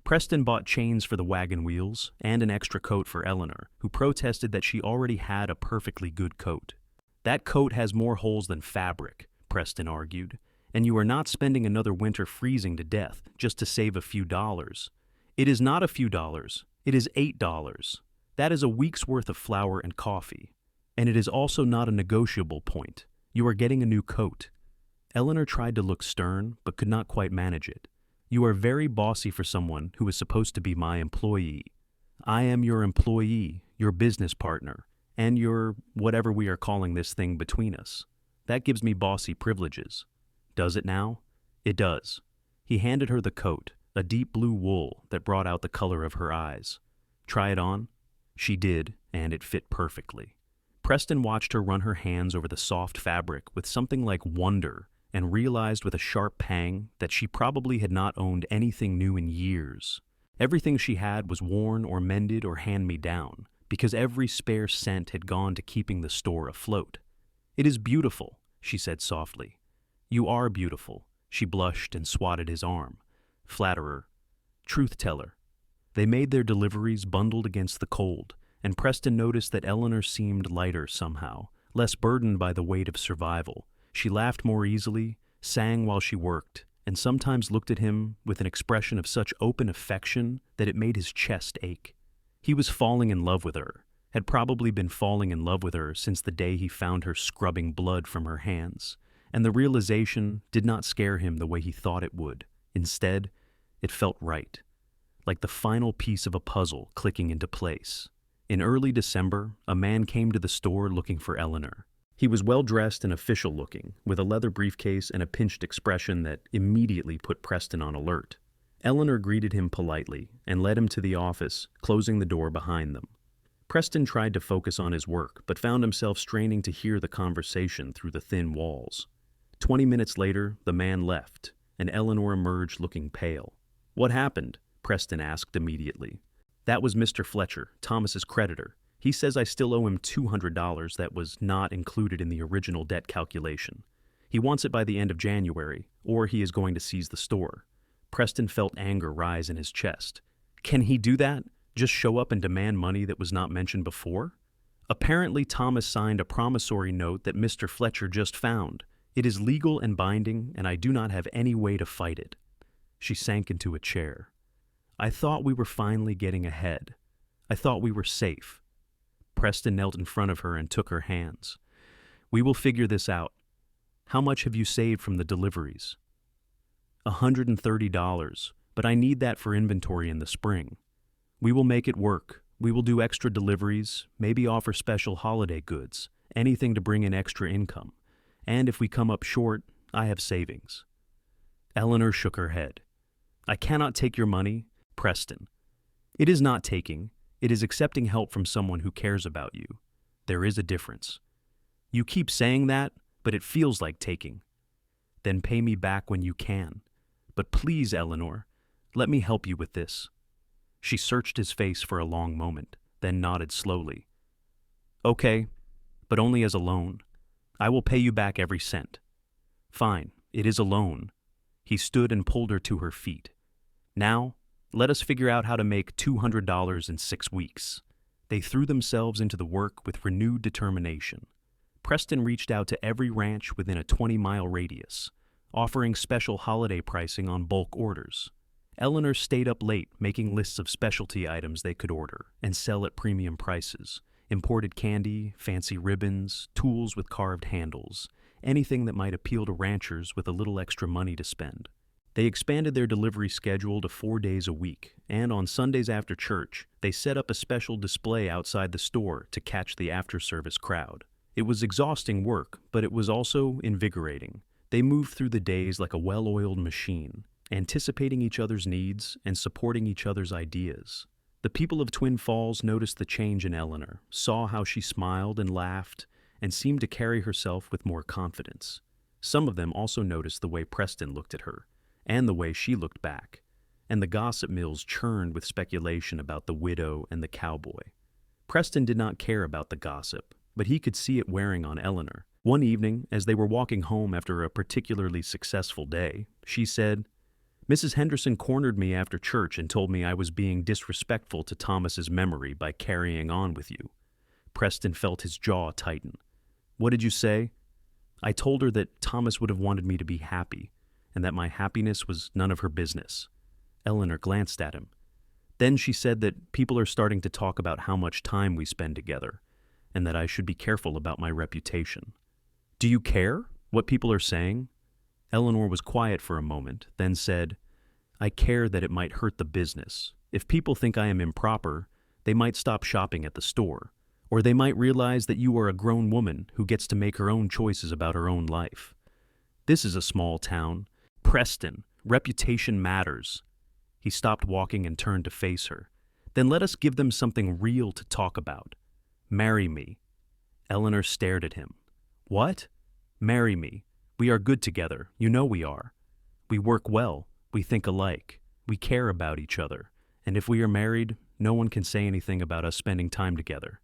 Preston bought chains for the wagon wheels and an extra coat for Eleanor, who protested that she already had a perfectly good coat. "That coat has more holes than fabric," Preston argued, "and you are not spending another winter freezing to death just to save a few dollars. It is not a few dollars. It is $8. That is a week's worth of flour and coffee. And it is also not a negotiable point. You are getting a new coat." Eleanor tried to look stern, but could not quite manage it. "You are very bossy for someone who is supposed to be my employee. I am your employee, your business partner, and your whatever we are calling this thing between us. That gives me bossy privileges. Does it now?" "It does." He handed her the coat, a deep blue wool that brought out the color of her eyes. "Try it on?" She did, and it fit perfectly. Preston watched her run her hands over the soft fabric with something like wonder and realized with a sharp pang that she probably had not owned anything new in years. Everything she had was worn or mended or hand-me-down, because every spare cent had gone to keeping the store afloat. "It is beautiful," she said softly. "You are beautiful." She blushed and swatted his arm. "Flatterer. Truth-teller." They made their deliveries bundled against the cold, and Preston noticed that Eleanor seemed lighter somehow, less burdened by the weight of survival. She laughed more easily, sang while she worked, and sometimes looked at him with an expression of such open affection that it made his chest ache. He was falling in love with her, had probably been falling in love with her since the day he found her scrubbing blood from her hands, and the realization did not scare him the way he thought it would. Instead, it felt right, like the final piece of a puzzle clicking into place. In early December, a man came to the store looking for Eleanor. He was well-dressed and official-looking, with a leather briefcase and a pinched expression that immediately put Preston on alert. Eleanor greeted him politely and led him to the office, closing the door behind them. Preston tried to focus on his work, but found himself straining to hear the conversation through the thin walls. 20 minutes later, the man left, and Eleanor emerged looking pale. "What happened?" Preston asked immediately. "That was Mr. Fletcher, Thomas's creditor. He says I still owe him $200 that was not included in the original debt calculation. He wants it by the end of January, or he is going to seize the store." Preston felt anger rise in his chest. Can he do that? Just show up and demand money that was not mentioned before? Apparently, Thomas signed a promissory note that Mr. Fletcher just found. It is legal and binding, and I do not have any way to fight it. She sank into a chair. "I thought we were finally getting ahead. I thought we were safe." Preston knelt in front of her and took her hands. "We will figure this out. How much have you saved from the deliveries?" $130, but I need that for inventory in the spring. We will make it work. We will do extra deliveries, maybe offer special holiday goods, anything to bring in extra income. And if we come up short, I have savings." Eleanor shook her head. "I cannot take your money, Preston. It is not taking. It is accepting help from someone who cares about you. There is a difference. You keep saying that, but it feels like taking. Then pay me back when you can. But please, Eleanor, let me help you with this." She searched his face for a long moment, then nodded slowly. "Okay, but only as a loan. I will pay you back every cent." "Fine, it is a loan." He stood and pulled her to her feet. "Now, let us figure out how to make $200 in 6 weeks." They threw themselves into the work with renewed determination. Preston reached out to every ranch within a 20-mile radius, offering special holiday pricing on bulk orders. Eleanor stayed up late making lists of specialty items they could order and sell at premium prices. Imported candy, fancy ribbons, tools with carved handles, anything that might appeal to ranchers with a little extra money to spend. They expanded their delivery schedule to 4 days a week, and on Sundays after church, they set up a special display outside the store to catch the after-service crowd. It was exhausting work, but it was also invigorating. They moved through the days like a well-oiled machine, anticipating each other's needs and supporting each other's ideas. The people of Twin Falls noticed the change in Eleanor, saw how she smiled and laughed, and seemed to carry herself with more confidence. Some of them also noticed the way Preston looked at her, and the way she looked back, and the gossip mills churned with speculation about the widow and the cowboy. Preston did not care about the gossip, but he could see it wearing on Eleanor. One evening, as they were walking home after a particularly successful day, she said, "Mrs. Henderson cornered me after church and told me I was being disrespectful to Thomas's memory by carrying on with you." Preston felt his jaw tighten. "What did you say?" "I told her that Thomas would have wanted me to be happy, and that my happiness was none of her business." Eleanor glanced at him. "Then she said that people are starting to talk about how much time we spend together, and that I should be careful about my reputation." "Do you care what people are saying?" Eleanor was quiet for a moment, then said, "I care that it might hurt the business. If people think I am improper, they might stop shopping at the store, or they might realize that you are a grown woman who gets to make her own choices about her own life. This is a small town. Preston, reputation matters." He stopped walking and turned to face her. "Then let us give them something real to talk about. Marry me." Eleanor stared at him. "What?" "Marry me. We are good together, you know we are. We work well, we think alike, we care about each other, and if we are married, no one can say anything about us spending time together.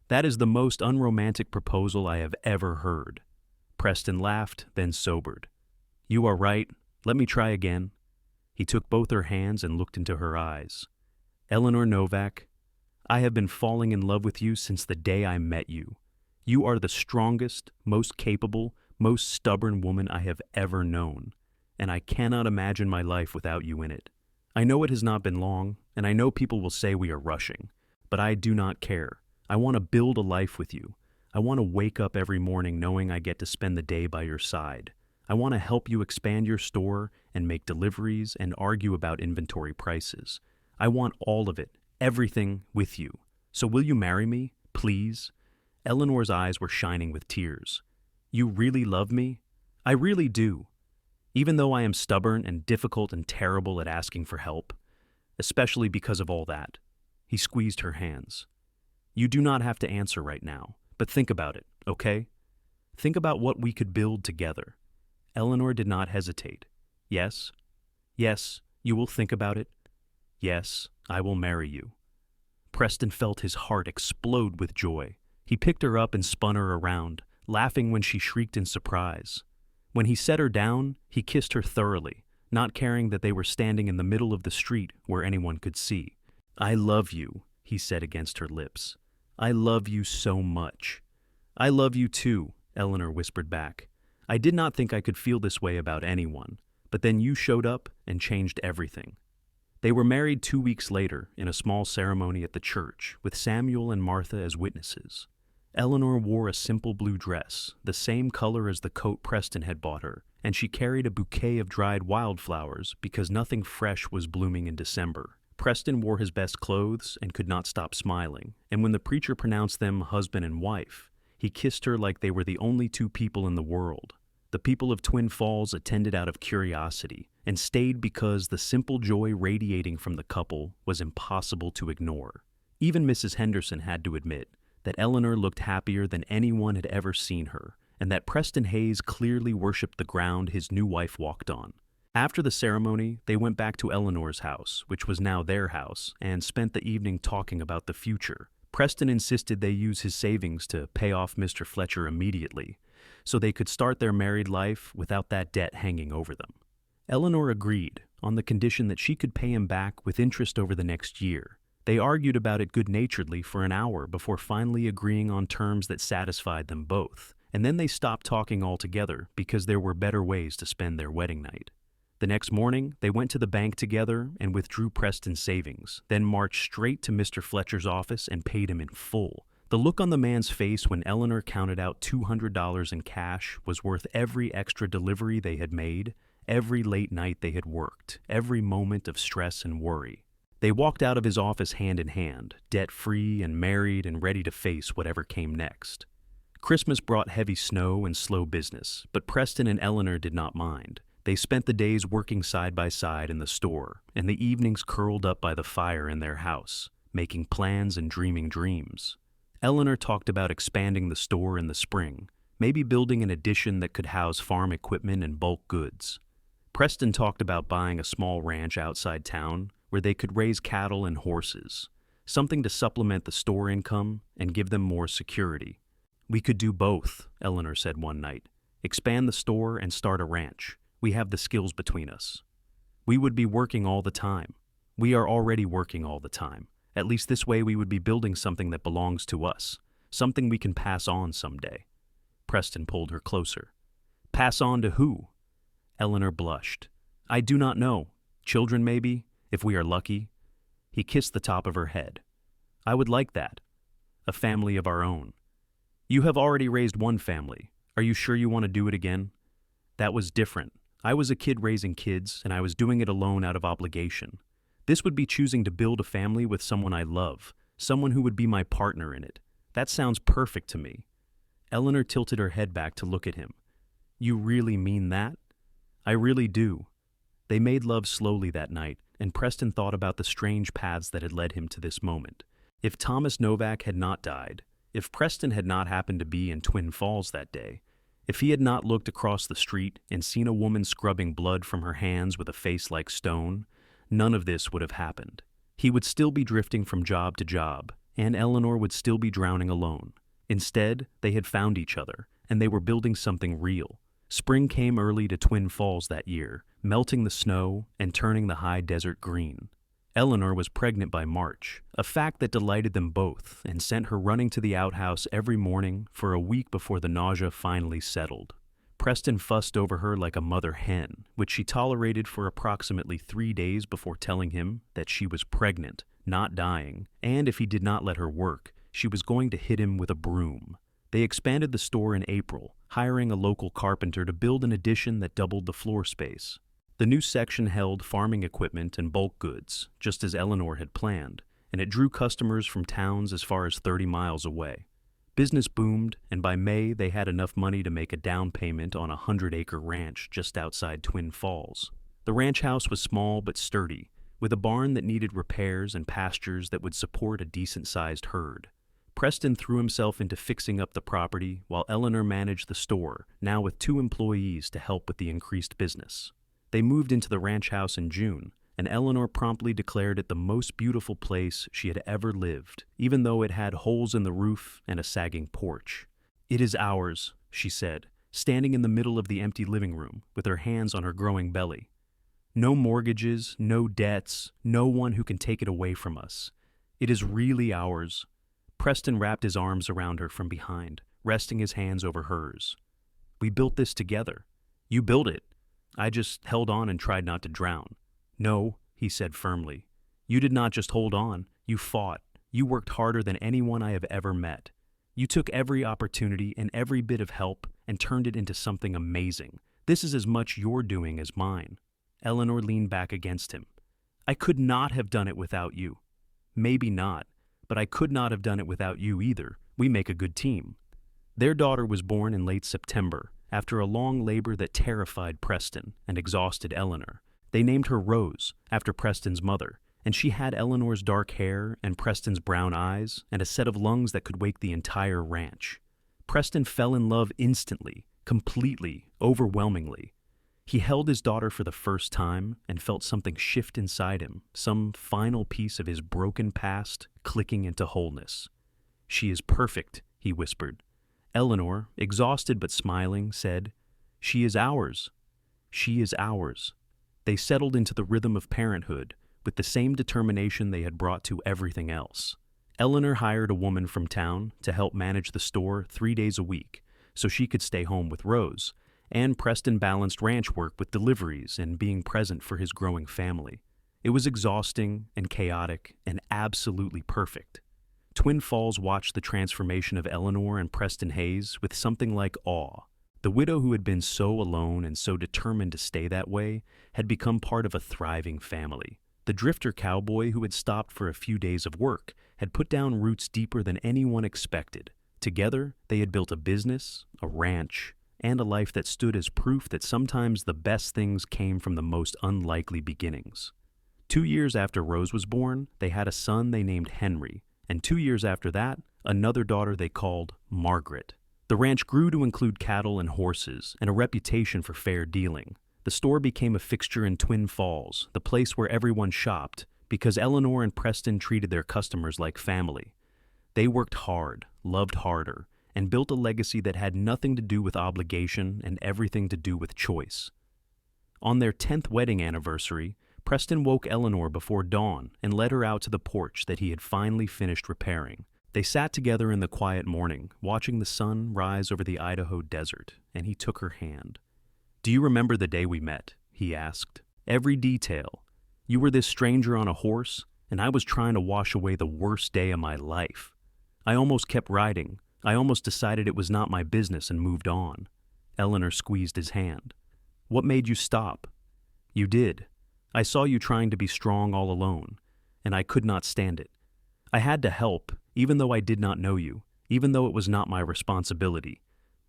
That is the most unromantic proposal I have ever heard." Preston laughed, then sobered. "You are right. Let me try again." He took both her hands and looked into her eyes. "Eleanor Novak, I have been falling in love with you since the day I met you. You are the strongest, most capable, most stubborn woman I have ever known, and I cannot imagine my life without you in it. I know it has not been long, and I know people will say we are rushing, but I do not care. I want to build a life with you. I want to wake up every morning knowing I get to spend the day by your side. I want to help you expand your store and make deliveries and argue about inventory prices. I want all of it, everything with you. So will you marry me, please?" Eleanor's eyes were shining with tears. "You really love me? I really do. Even though I am stubborn and difficult and terrible at asking for help, especially because of all that." He squeezed her hands. "You do not have to answer right now, but think about it, okay? Think about what we could build together." Eleanor did not hesitate. "Yes? Yes, you will think about it? Yes, I will marry you." Preston felt his heart explode with joy. He picked her up and spun her around, laughing when she shrieked in surprise. When he set her down, he kissed her thoroughly, not caring that they were standing in the middle of the street where anyone could see. "I love you," he said against her lips. "I love you so much." "I love you too," Eleanor whispered back. "I did not think I could feel this way about anyone, but then you showed up and changed everything." They were married 2 weeks later in a small ceremony at the church with Samuel and Martha as witnesses. Eleanor wore a simple blue dress, the same color as the coat Preston had bought her, and she carried a bouquet of dried wildflowers because nothing fresh was blooming in December. Preston wore his best clothes and could not stop smiling, and when the preacher pronounced them husband and wife, he kissed her like they were the only two people in the world. The people of Twin Falls attended out of curiosity and stayed because the simple joy radiating from the couple was impossible to ignore. Even Mrs. Henderson had to admit that Eleanor looked happier than anyone had ever seen her, and that Preston Hayes clearly worshipped the ground his new wife walked on. After the ceremony, they went back to Eleanor's house, which was now their house, and spent the evening talking about the future. Preston insisted they use his savings to pay off Mr. Fletcher immediately, so they could start their married life without that debt hanging over them. Eleanor agreed, on the condition that she could pay him back with interest over the next year. They argued about it good-naturedly for an hour before finally agreeing on terms that satisfied them both, and then they stopped talking altogether because there were better ways to spend their wedding night. The next morning, they went to the bank together and withdrew Preston's savings, then marched straight to Mr. Fletcher's office and paid him in full. The look on the man's face when Eleanor counted out $200 in cash was worth every extra delivery they had made, every late night they had worked, every moment of stress and worry. They walked out of his office hand in hand, debt-free and married and ready to face whatever came next. Christmas brought heavy snow and slow business, but Preston and Eleanor did not mind. They spent the days working side by side in the store, and the evenings curled up by the fire in their house, making plans and dreaming dreams. Eleanor talked about expanding the store in the spring, maybe building an addition that could house farm equipment and bulk goods. Preston talked about buying a small ranch outside town where they could raise cattle and horses, something to supplement the store income and give them more security. "We could do both," Eleanor said one night. "Expand the store and start a ranch. We have the skills between us. We would be working all the time. We are already working all the time. At least this way we would be building something that belongs to us, something we can pass on someday." Preston pulled her closer. "Pass on to who?" Eleanor blushed. "I do not know. Children, maybe, if we are lucky." He kissed the top of her head. "I would like that. A family of our own." "You have already raised one family. Are you sure you want to do it again?" "That was different. I was a kid raising kids, and I was doing it alone out of obligation. This would be choosing to build a family with someone I love, someone who would be my partner in it. That sounds perfect to me." Eleanor tilted her head back to look at him. "You really mean that?" "I really do." They made love slowly that night, and Preston thought about the strange paths that had led him to this moment. If Thomas Novak had not died, if Preston had not happened to be in Twin Falls that day, if he had not looked across the street and seen a woman scrubbing blood from her hands with a face like stone, none of this would have happened. He would still be drifting from job to job, and Eleanor would still be drowning alone. Instead, they had found each other, and they were building something real. Spring came early to Twin Falls that year, melting the snow and turning the high desert green. Eleanor was pregnant by March, a fact that delighted them both and sent her running to the outhouse every morning for a week before the nausea finally settled. Preston fussed over her like a mother hen, which she tolerated for approximately 3 days before telling him that she was pregnant, not dying, and if he did not let her work, she was going to hit him with a broom. They expanded the store in April, hiring a local carpenter to build an addition that doubled the floor space. The new section held farming equipment and bulk goods, just as Eleanor had planned, and it drew customers from towns as far as 30 miles away. Business boomed, and by May they had enough money to make a down payment on a 100-acre ranch just outside Twin Falls. The ranch house was small but sturdy, with a barn that needed repairs and pastures that would support a decent-sized herd. Preston threw himself into fixing up the property while Eleanor managed the store, now with 2 employees to help with the increased business. They moved into the ranch house in June, and Eleanor promptly declared it the most beautiful place she had ever lived, even though it had holes in the roof and a sagging porch. "It is ours," she said, standing in the middle of the empty living room with her hands on her growing belly. "No mortgages, no debts, no one who can take it away from us. It is really ours." Preston wrapped his arms around her from behind, resting his hands over hers. "We built this together. You built it. I just held on and tried not to drown." "No," he said firmly. "You did not just hold on. You fought. You worked harder than anyone I have ever met. You took every opportunity and every bit of help and turned it into something amazing. This is as much your doing as mine." Eleanor leaned back against him. "I could not have done it without you." "Maybe not, but I could not have done it without you either. We make a good team." Their daughter was born in late September, after a long labor that terrified Preston and exhausted Eleanor. They named her Rose, after Preston's mother, and she had Eleanor's dark hair and Preston's brown eyes and a set of lungs that could wake the entire ranch. Preston fell in love instantly, completely, overwhelmingly. He held his daughter for the first time and felt something shift inside him, some final piece of his broken past clicking into wholeness. "She is perfect," he whispered. Eleanor, exhausted but smiling, said, "She is ours. She is ours." They settled into the rhythm of parenthood with the same determination they had brought to everything else. Eleanor hired a woman from town to help manage the store 3 days a week so she could stay home with Rose, and Preston balanced ranch work with deliveries and being present for his growing family. It was exhausting and chaotic and absolutely perfect. Twin Falls watched the transformation of Eleanor and Preston Hayes with something like awe. The widow who had been so alone and so determined to stay that way had become part of a thriving family. The drifter cowboy who had stopped for a few days of work had put down roots deeper than anyone expected. Together, they had built a business, a ranch, and a life that stood as proof that sometimes the best things came from the most unlikely beginnings. 2 years after Rose was born, they had a son they named Henry, and 2 years after that, another daughter they called Margaret. The ranch grew to include cattle and horses, and a reputation for fair dealing. The store became a fixture in Twin Falls, the place where everyone shopped, because Eleanor and Preston treated their customers like family. They worked hard, loved harder, and built a legacy that had nothing to do with obligation and everything to do with choice. On their 10th wedding anniversary, Preston woke Eleanor before dawn and led her out to the porch that he had finally finished repairing. They sat together in the quiet morning, watching the sun rise over the Idaho desert, and he took her hand. "Do you remember the day we met?" he asked. "Every detail. You were this stranger on a horse, and I was trying to wash away the worst day of my life. I almost kept riding. I almost decided it was not my business and moved on." Eleanor squeezed his hand. "What made you stop?" "You did. I saw you trying to be strong all alone, and I could not stand it. I had to help, even though I did not know you, even though it was not my responsibility.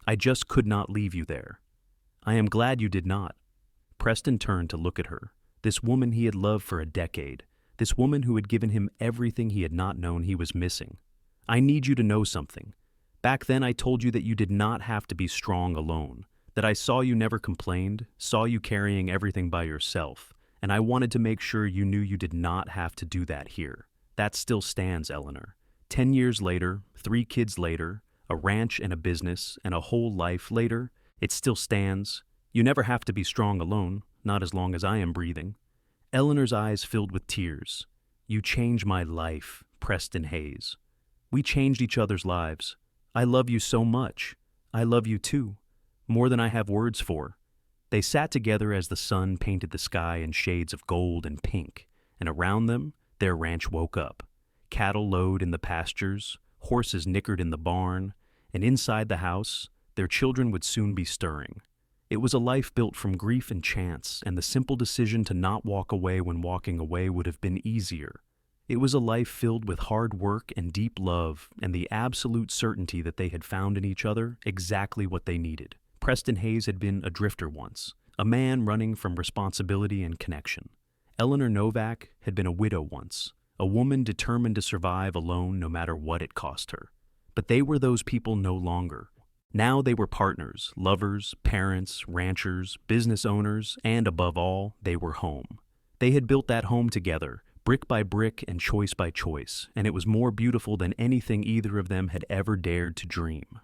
I just could not leave you there." "I am glad you did not." Preston turned to look at her, this woman he had loved for a decade, this woman who had given him everything he had not known he was missing. "I need you to know something. Back then I told you that you did not have to be strong alone, that I saw you never complained, saw you carrying everything by yourself, and I wanted to make sure you knew you did not have to do that here. That still stands, Eleanor. 10 years later, 3 kids later, a ranch and a business, and a whole life later, it still stands. You never have to be strong alone, not as long as I am breathing." Eleanor's eyes filled with tears. "You changed my life, Preston Hayes. We changed each other's lives. I love you so much. I love you too, more than I have words for." They sat together as the sun painted the sky in shades of gold and pink, and around them, their ranch woke up. Cattle lowed in the pastures, horses nickered in the barn, and inside the house, their children would soon be stirring. It was a life built from grief and chance, and the simple decision to not walk away when walking away would have been easier. It was a life filled with hard work and deep love and the absolute certainty that they had found in each other exactly what they needed. Preston Hayes had been a drifter once, a man running from responsibility and connection. Eleanor Novak had been a widow once, a woman determined to survive alone no matter what it cost her. But they were those people no longer. Now they were partners, lovers, parents, ranchers, business owners, and above all, they were home. They had built that home together, brick by brick and choice by choice, and it was more beautiful than anything either of them had ever dared to dream.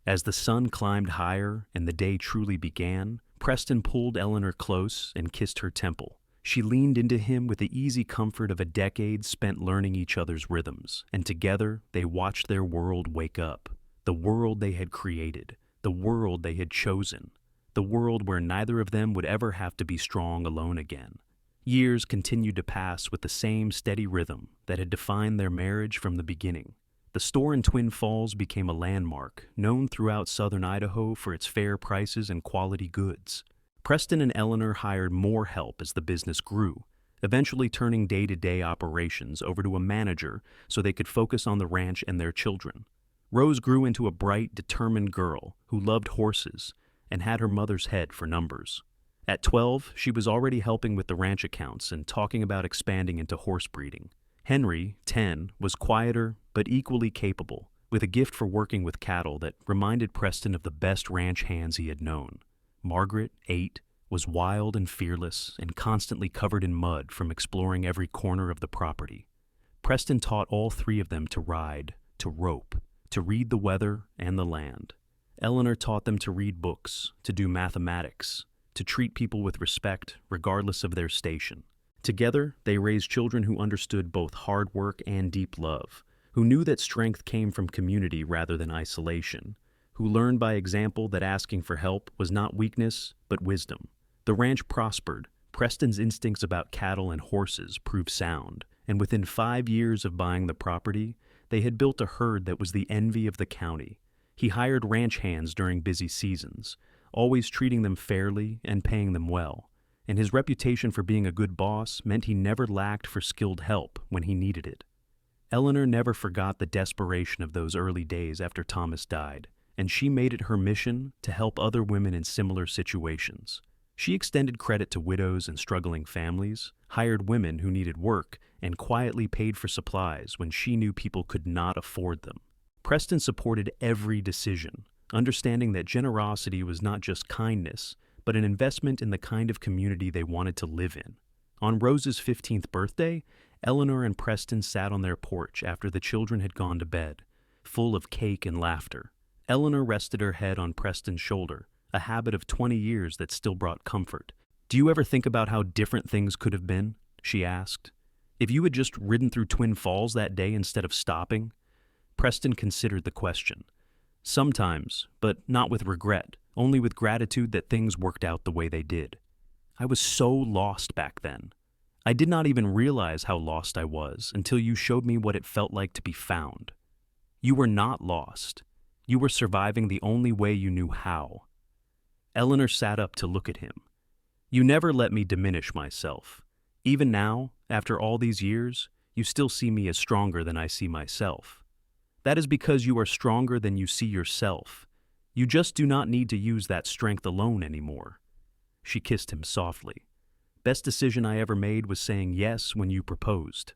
As the sun climbed higher and the day truly began, Preston pulled Eleanor close and kissed her temple. She leaned into him with the easy comfort of a decade spent learning each other's rhythms, and together they watched their world wake up. The world they had created, the world they had chosen, the world where neither of them would ever have to be strong alone again. Years continued to pass with the same steady rhythm that had defined their marriage from the beginning. The store in Twin Falls became a landmark, known throughout southern Idaho for its fair prices and quality goods. Preston and Eleanor hired more help as the business grew, eventually turning day-to-day operations over to a manager so they could focus on the ranch and their children. Rose grew into a bright, determined girl who loved horses and had her mother's head for numbers. At 12, she was already helping with the ranch accounts and talking about expanding into horse breeding. Henry, 10, was quieter but equally capable, with a gift for working with cattle that reminded Preston of the best ranch hands he had known. Margaret, 8, was wild and fearless and constantly covered in mud from exploring every corner of the property. Preston taught all three of them to ride, to rope, to read the weather and the land. Eleanor taught them to read books, to do mathematics, to treat people with respect regardless of their station. Together, they raised children who understood both hard work and deep love, who knew that strength came from community rather than isolation, who learned by example that asking for help was not weakness, but wisdom. The ranch prospered. Preston's instincts about cattle and horses proved sound, and within 5 years of buying the property, they had built a herd that was the envy of the county. He hired ranch hands during busy seasons, always treating them fairly and paying them well, and his reputation for being a good boss meant he never lacked for skilled help when he needed it. Eleanor never forgot the desperation of those early days after Thomas died, and she made it her mission to help other women in similar situations. She extended credit to widows and struggling families, hired women who needed work, and quietly paid for supplies when she knew people could not afford them. Preston supported every decision, understanding that generosity was not just kindness, but an investment in the kind of community they wanted to live in. On Rose's 15th birthday, Eleanor and Preston sat on their porch after the children had gone to bed, full of cake and laughter. Eleanor rested her head on Preston's shoulder, a habit of 20 years that still brought comfort. "Do you ever think about how different things could have been?" she asked. "If you had just ridden through Twin Falls that day instead of stopping?" Preston considered the question. "Sometimes, but not with regret, only with gratitude that things worked out the way they did. I was so lost back then. I did not even realize how lost I was until you showed me what it felt like to be found. You were not lost. You were surviving the only way you knew how." Eleanor sat up to look at him. "You never let me diminish myself. Even now, after all these years, you still see me as stronger than I see myself. That is because you are stronger than you see yourself. You just do not need to use that strength alone anymore." She kissed him softly. "Best decision I ever made was saying yes when you proposed.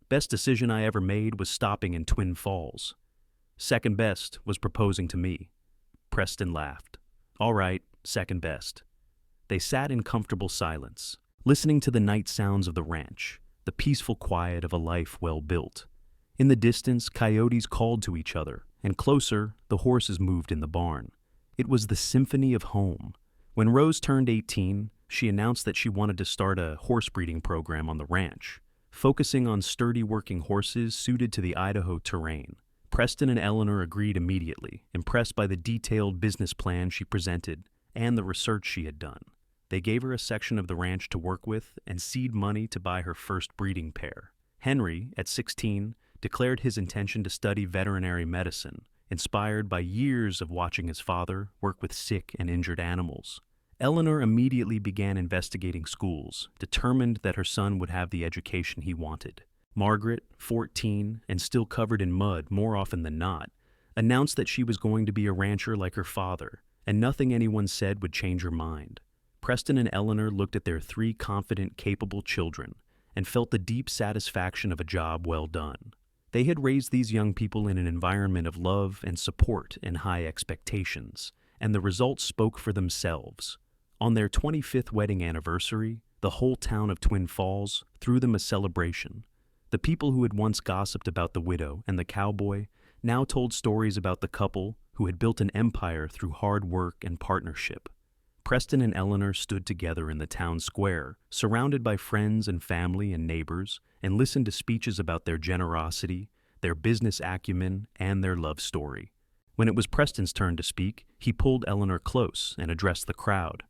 Best decision I ever made was stopping in Twin Falls. Second best was proposing to me." Preston laughed. "All right, second best." They sat in comfortable silence, listening to the night sounds of the ranch, the peaceful quiet of a life well built. In the distance, coyotes called to each other, and closer, the horses moved in the barn. It was the symphony of home. When Rose turned 18, she announced that she wanted to start a horse breeding program on the ranch, focusing on sturdy working horses suited to the Idaho terrain. Preston and Eleanor agreed immediately, impressed by the detailed business plan she presented and the research she had done. They gave her a section of the ranch to work with and seed money to buy her first breeding pair. Henry, at 16, declared his intention to study veterinary medicine, inspired by years of watching his father work with sick and injured animals. Eleanor immediately began investigating schools, determined that her son would have the education he wanted. Margaret, 14, and still covered in mud more often than not, announced that she was going to be a rancher like her father, and nothing anyone said would change her mind. Preston and Eleanor looked at their 3 confident, capable children and felt the deep satisfaction of a job well done. They had raised these young people in an environment of love and support and high expectations, and the results spoke for themselves. On their 25th wedding anniversary, the whole town of Twin Falls threw them a celebration. The people who had once gossiped about the widow and the cowboy now told stories about the couple who had built an empire through hard work and partnership. Preston and Eleanor stood together in the town square, surrounded by friends and family and neighbors, and listened to speeches about their generosity, their business acumen, and their love story. When it was Preston's turn to speak, he pulled Eleanor close and addressed the crowd.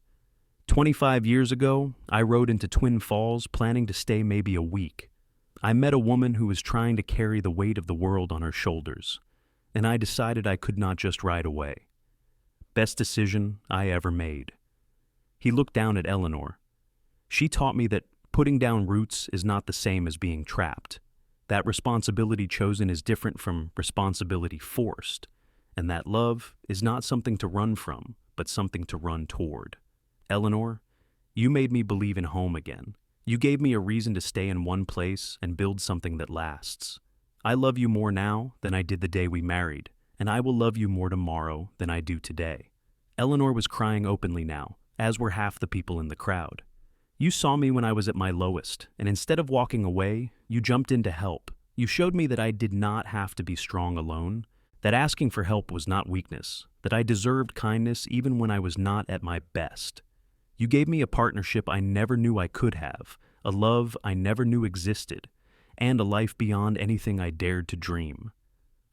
25 years ago, I rode into Twin Falls planning to stay maybe a week. I met a woman who was trying to carry the weight of the world on her shoulders, and I decided I could not just ride away. Best decision I ever made. He looked down at Eleanor. She taught me that putting down roots is not the same as being trapped. That responsibility chosen is different from responsibility forced, and that love is not something to run from, but something to run toward. Eleanor, you made me believe in home again. You gave me a reason to stay in one place and build something that lasts. I love you more now than I did the day we married, and I will love you more tomorrow than I do today. Eleanor was crying openly now, as were half the people in the crowd. You saw me when I was at my lowest, and instead of walking away, you jumped in to help. You showed me that I did not have to be strong alone, that asking for help was not weakness, that I deserved kindness even when I was not at my best. You gave me a partnership I never knew I could have, a love I never knew existed, and a life beyond anything I dared to dream.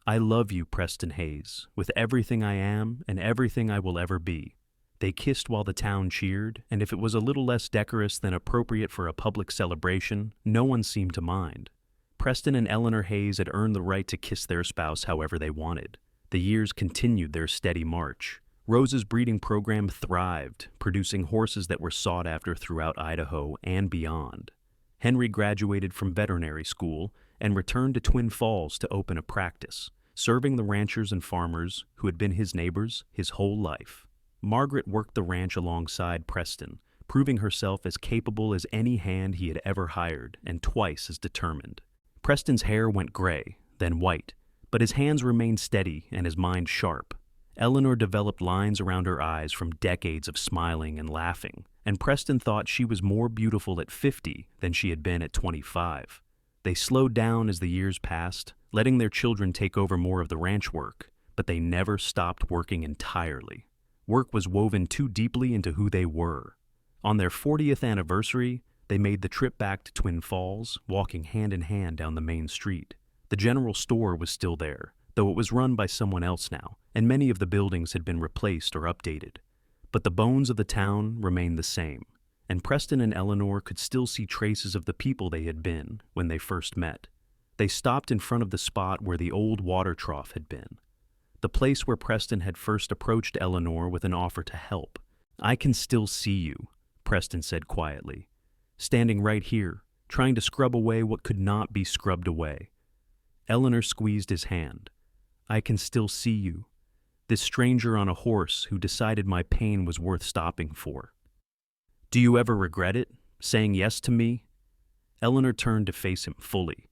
I love you, Preston Hayes, with everything I am and everything I will ever be. They kissed while the town cheered, and if it was a little less decorous than appropriate for a public celebration, no one seemed to mind. Preston and Eleanor Hayes had earned the right to kiss their spouse however they wanted. The years continued their steady march. Rose's breeding program thrived, producing horses that were sought after throughout Idaho and beyond. Henry graduated from veterinary school and returned to Twin Falls to open a practice, serving the ranchers and farmers who had been his neighbors his whole life. Margaret worked the ranch alongside Preston, proving herself as capable as any hand he had ever hired and twice as determined. Preston's hair went gray, then white, but his hands remained steady and his mind sharp. Eleanor developed lines around her eyes from decades of smiling and laughing, and Preston thought she was more beautiful at 50 than she had been at 25. They slowed down as the years passed, letting their children take over more of the ranch work, but they never stopped working entirely. Work was woven too deeply into who they were. On their 40th anniversary, they made the trip back to Twin Falls, walking hand in hand down the main street. The general store was still there, though it was run by someone else now, and many of the buildings had been replaced or updated. But the bones of the town remained the same, and Preston and Eleanor could still see traces of the people they had been when they first met. They stopped in front of the spot where the old water trough had been, the place where Preston had first approached Eleanor with an offer to help. "I can still see you," Preston said quietly, "standing right here, trying to scrub away what could not be scrubbed away." Eleanor squeezed his hand. "I can still see you, this stranger on a horse who decided my pain was worth stopping for. Do you ever regret it, saying yes to me?" Eleanor turned to face him fully.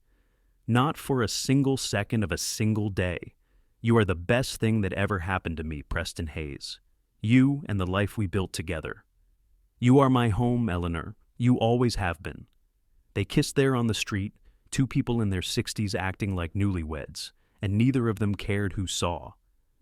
"Not for a single second of a single day. You are the best thing that ever happened to me, Preston Hayes. You and the life we built together. You are my home, Eleanor. You always have been." They kissed there on the street, two people in their 60s acting like newlyweds, and neither of them cared who saw.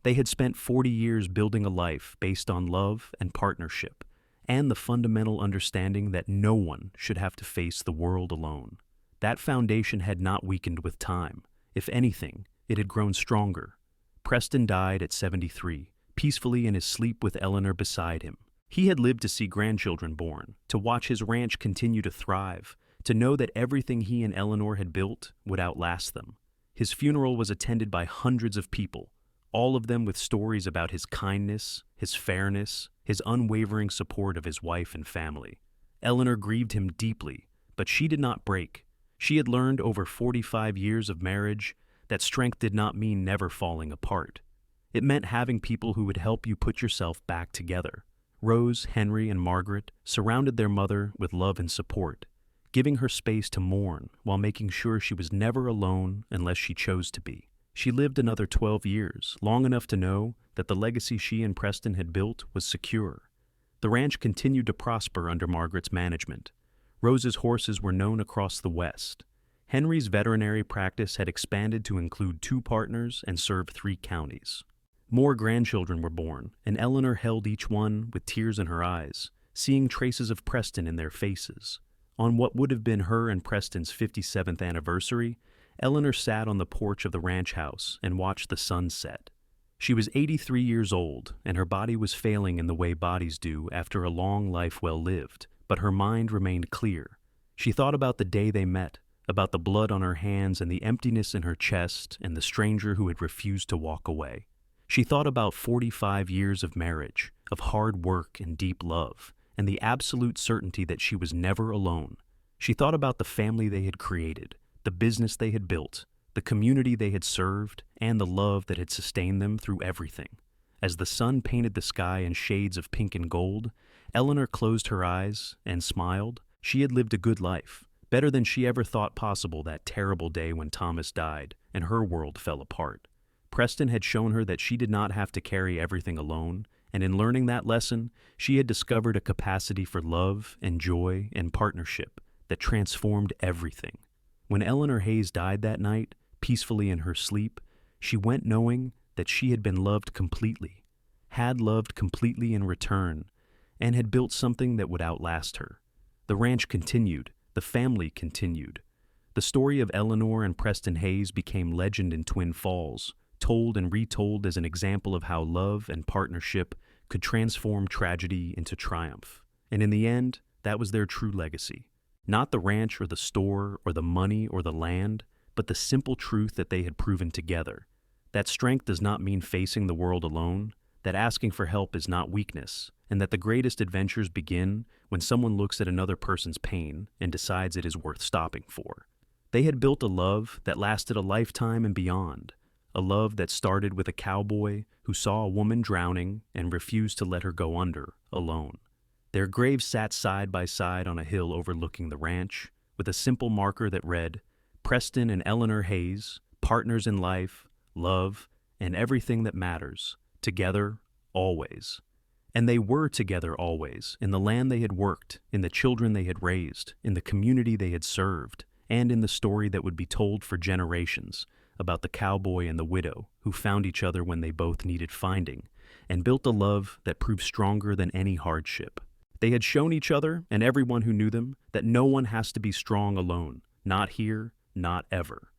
They had spent 40 years building a life based on love and partnership, and the fundamental understanding that no one should have to face the world alone. That foundation had not weakened with time. If anything, it had grown stronger. Preston died at 73, peacefully in his sleep with Eleanor beside him. He had lived to see grandchildren born, to watch his ranch continue to thrive, to know that everything he and Eleanor had built would outlast them. His funeral was attended by hundreds of people, all of them with stories about his kindness, his fairness, his unwavering support of his wife and family. Eleanor grieved him deeply, but she did not break. She had learned over 45 years of marriage that strength did not mean never falling apart. It meant having people who would help you put yourself back together. Rose, Henry, and Margaret surrounded their mother with love and support, giving her space to mourn while making sure she was never alone unless she chose to be. She lived another 12 years, long enough to know that the legacy she and Preston had built was secure. The ranch continued to prosper under Margaret's management. Rose's horses were known across the West. Henry's veterinary practice had expanded to include 2 partners and serve 3 counties. More grandchildren were born, and Eleanor held each one with tears in her eyes, seeing traces of Preston in their faces. On what would have been her and Preston's 57th anniversary, Eleanor sat on the porch of the ranch house and watched the sun set. She was 83 years old, and her body was failing in the way bodies do after a long life well lived, but her mind remained clear. She thought about the day they met, about the blood on her hands and the emptiness in her chest and the stranger who had refused to walk away. She thought about 45 years of marriage, of hard work and deep love, and the absolute certainty that she was never alone. She thought about the family they had created, the business they had built, the community they had served, and the love that had sustained them through everything. As the sun painted the sky in shades of pink and gold, Eleanor closed her eyes and smiled. She had lived a good life, better than she ever thought possible that terrible day when Thomas died and her world fell apart. Preston had shown her that she did not have to carry everything alone, and in learning that lesson, she had discovered a capacity for love and joy and partnership that transformed everything. When Eleanor Hayes died that night, peacefully in her sleep, she went knowing that she had been loved completely, had loved completely in return, and had built something that would outlast her. The ranch continued, the family continued. The story of Eleanor and Preston Hayes became legend in Twin Falls, told and retold as an example of how love and partnership could transform tragedy into triumph. And in the end, that was their true legacy. Not the ranch or the store or the money or the land, but the simple truth that they had proven together. That strength does not mean facing the world alone, that asking for help is not weakness, and that the greatest adventures begin when someone looks at another person's pain and decides it is worth stopping for. They had built a love that lasted a lifetime and beyond, a love that started with a cowboy who saw a woman drowning and refused to let her go under alone. Their graves sat side by side on a hill overlooking the ranch, with a simple marker that read, Preston and Eleanor Hayes, partners in life, love, and everything that matters, together, always. And they were together always, in the land they had worked, in the children they had raised, in the community they had served, and in the story that would be told for generations about the cowboy and the widow who found each other when they both needed finding, and built a love that proved stronger than any hardship. They had shown each other, and everyone who knew them, that no one has to be strong alone, not here, not ever.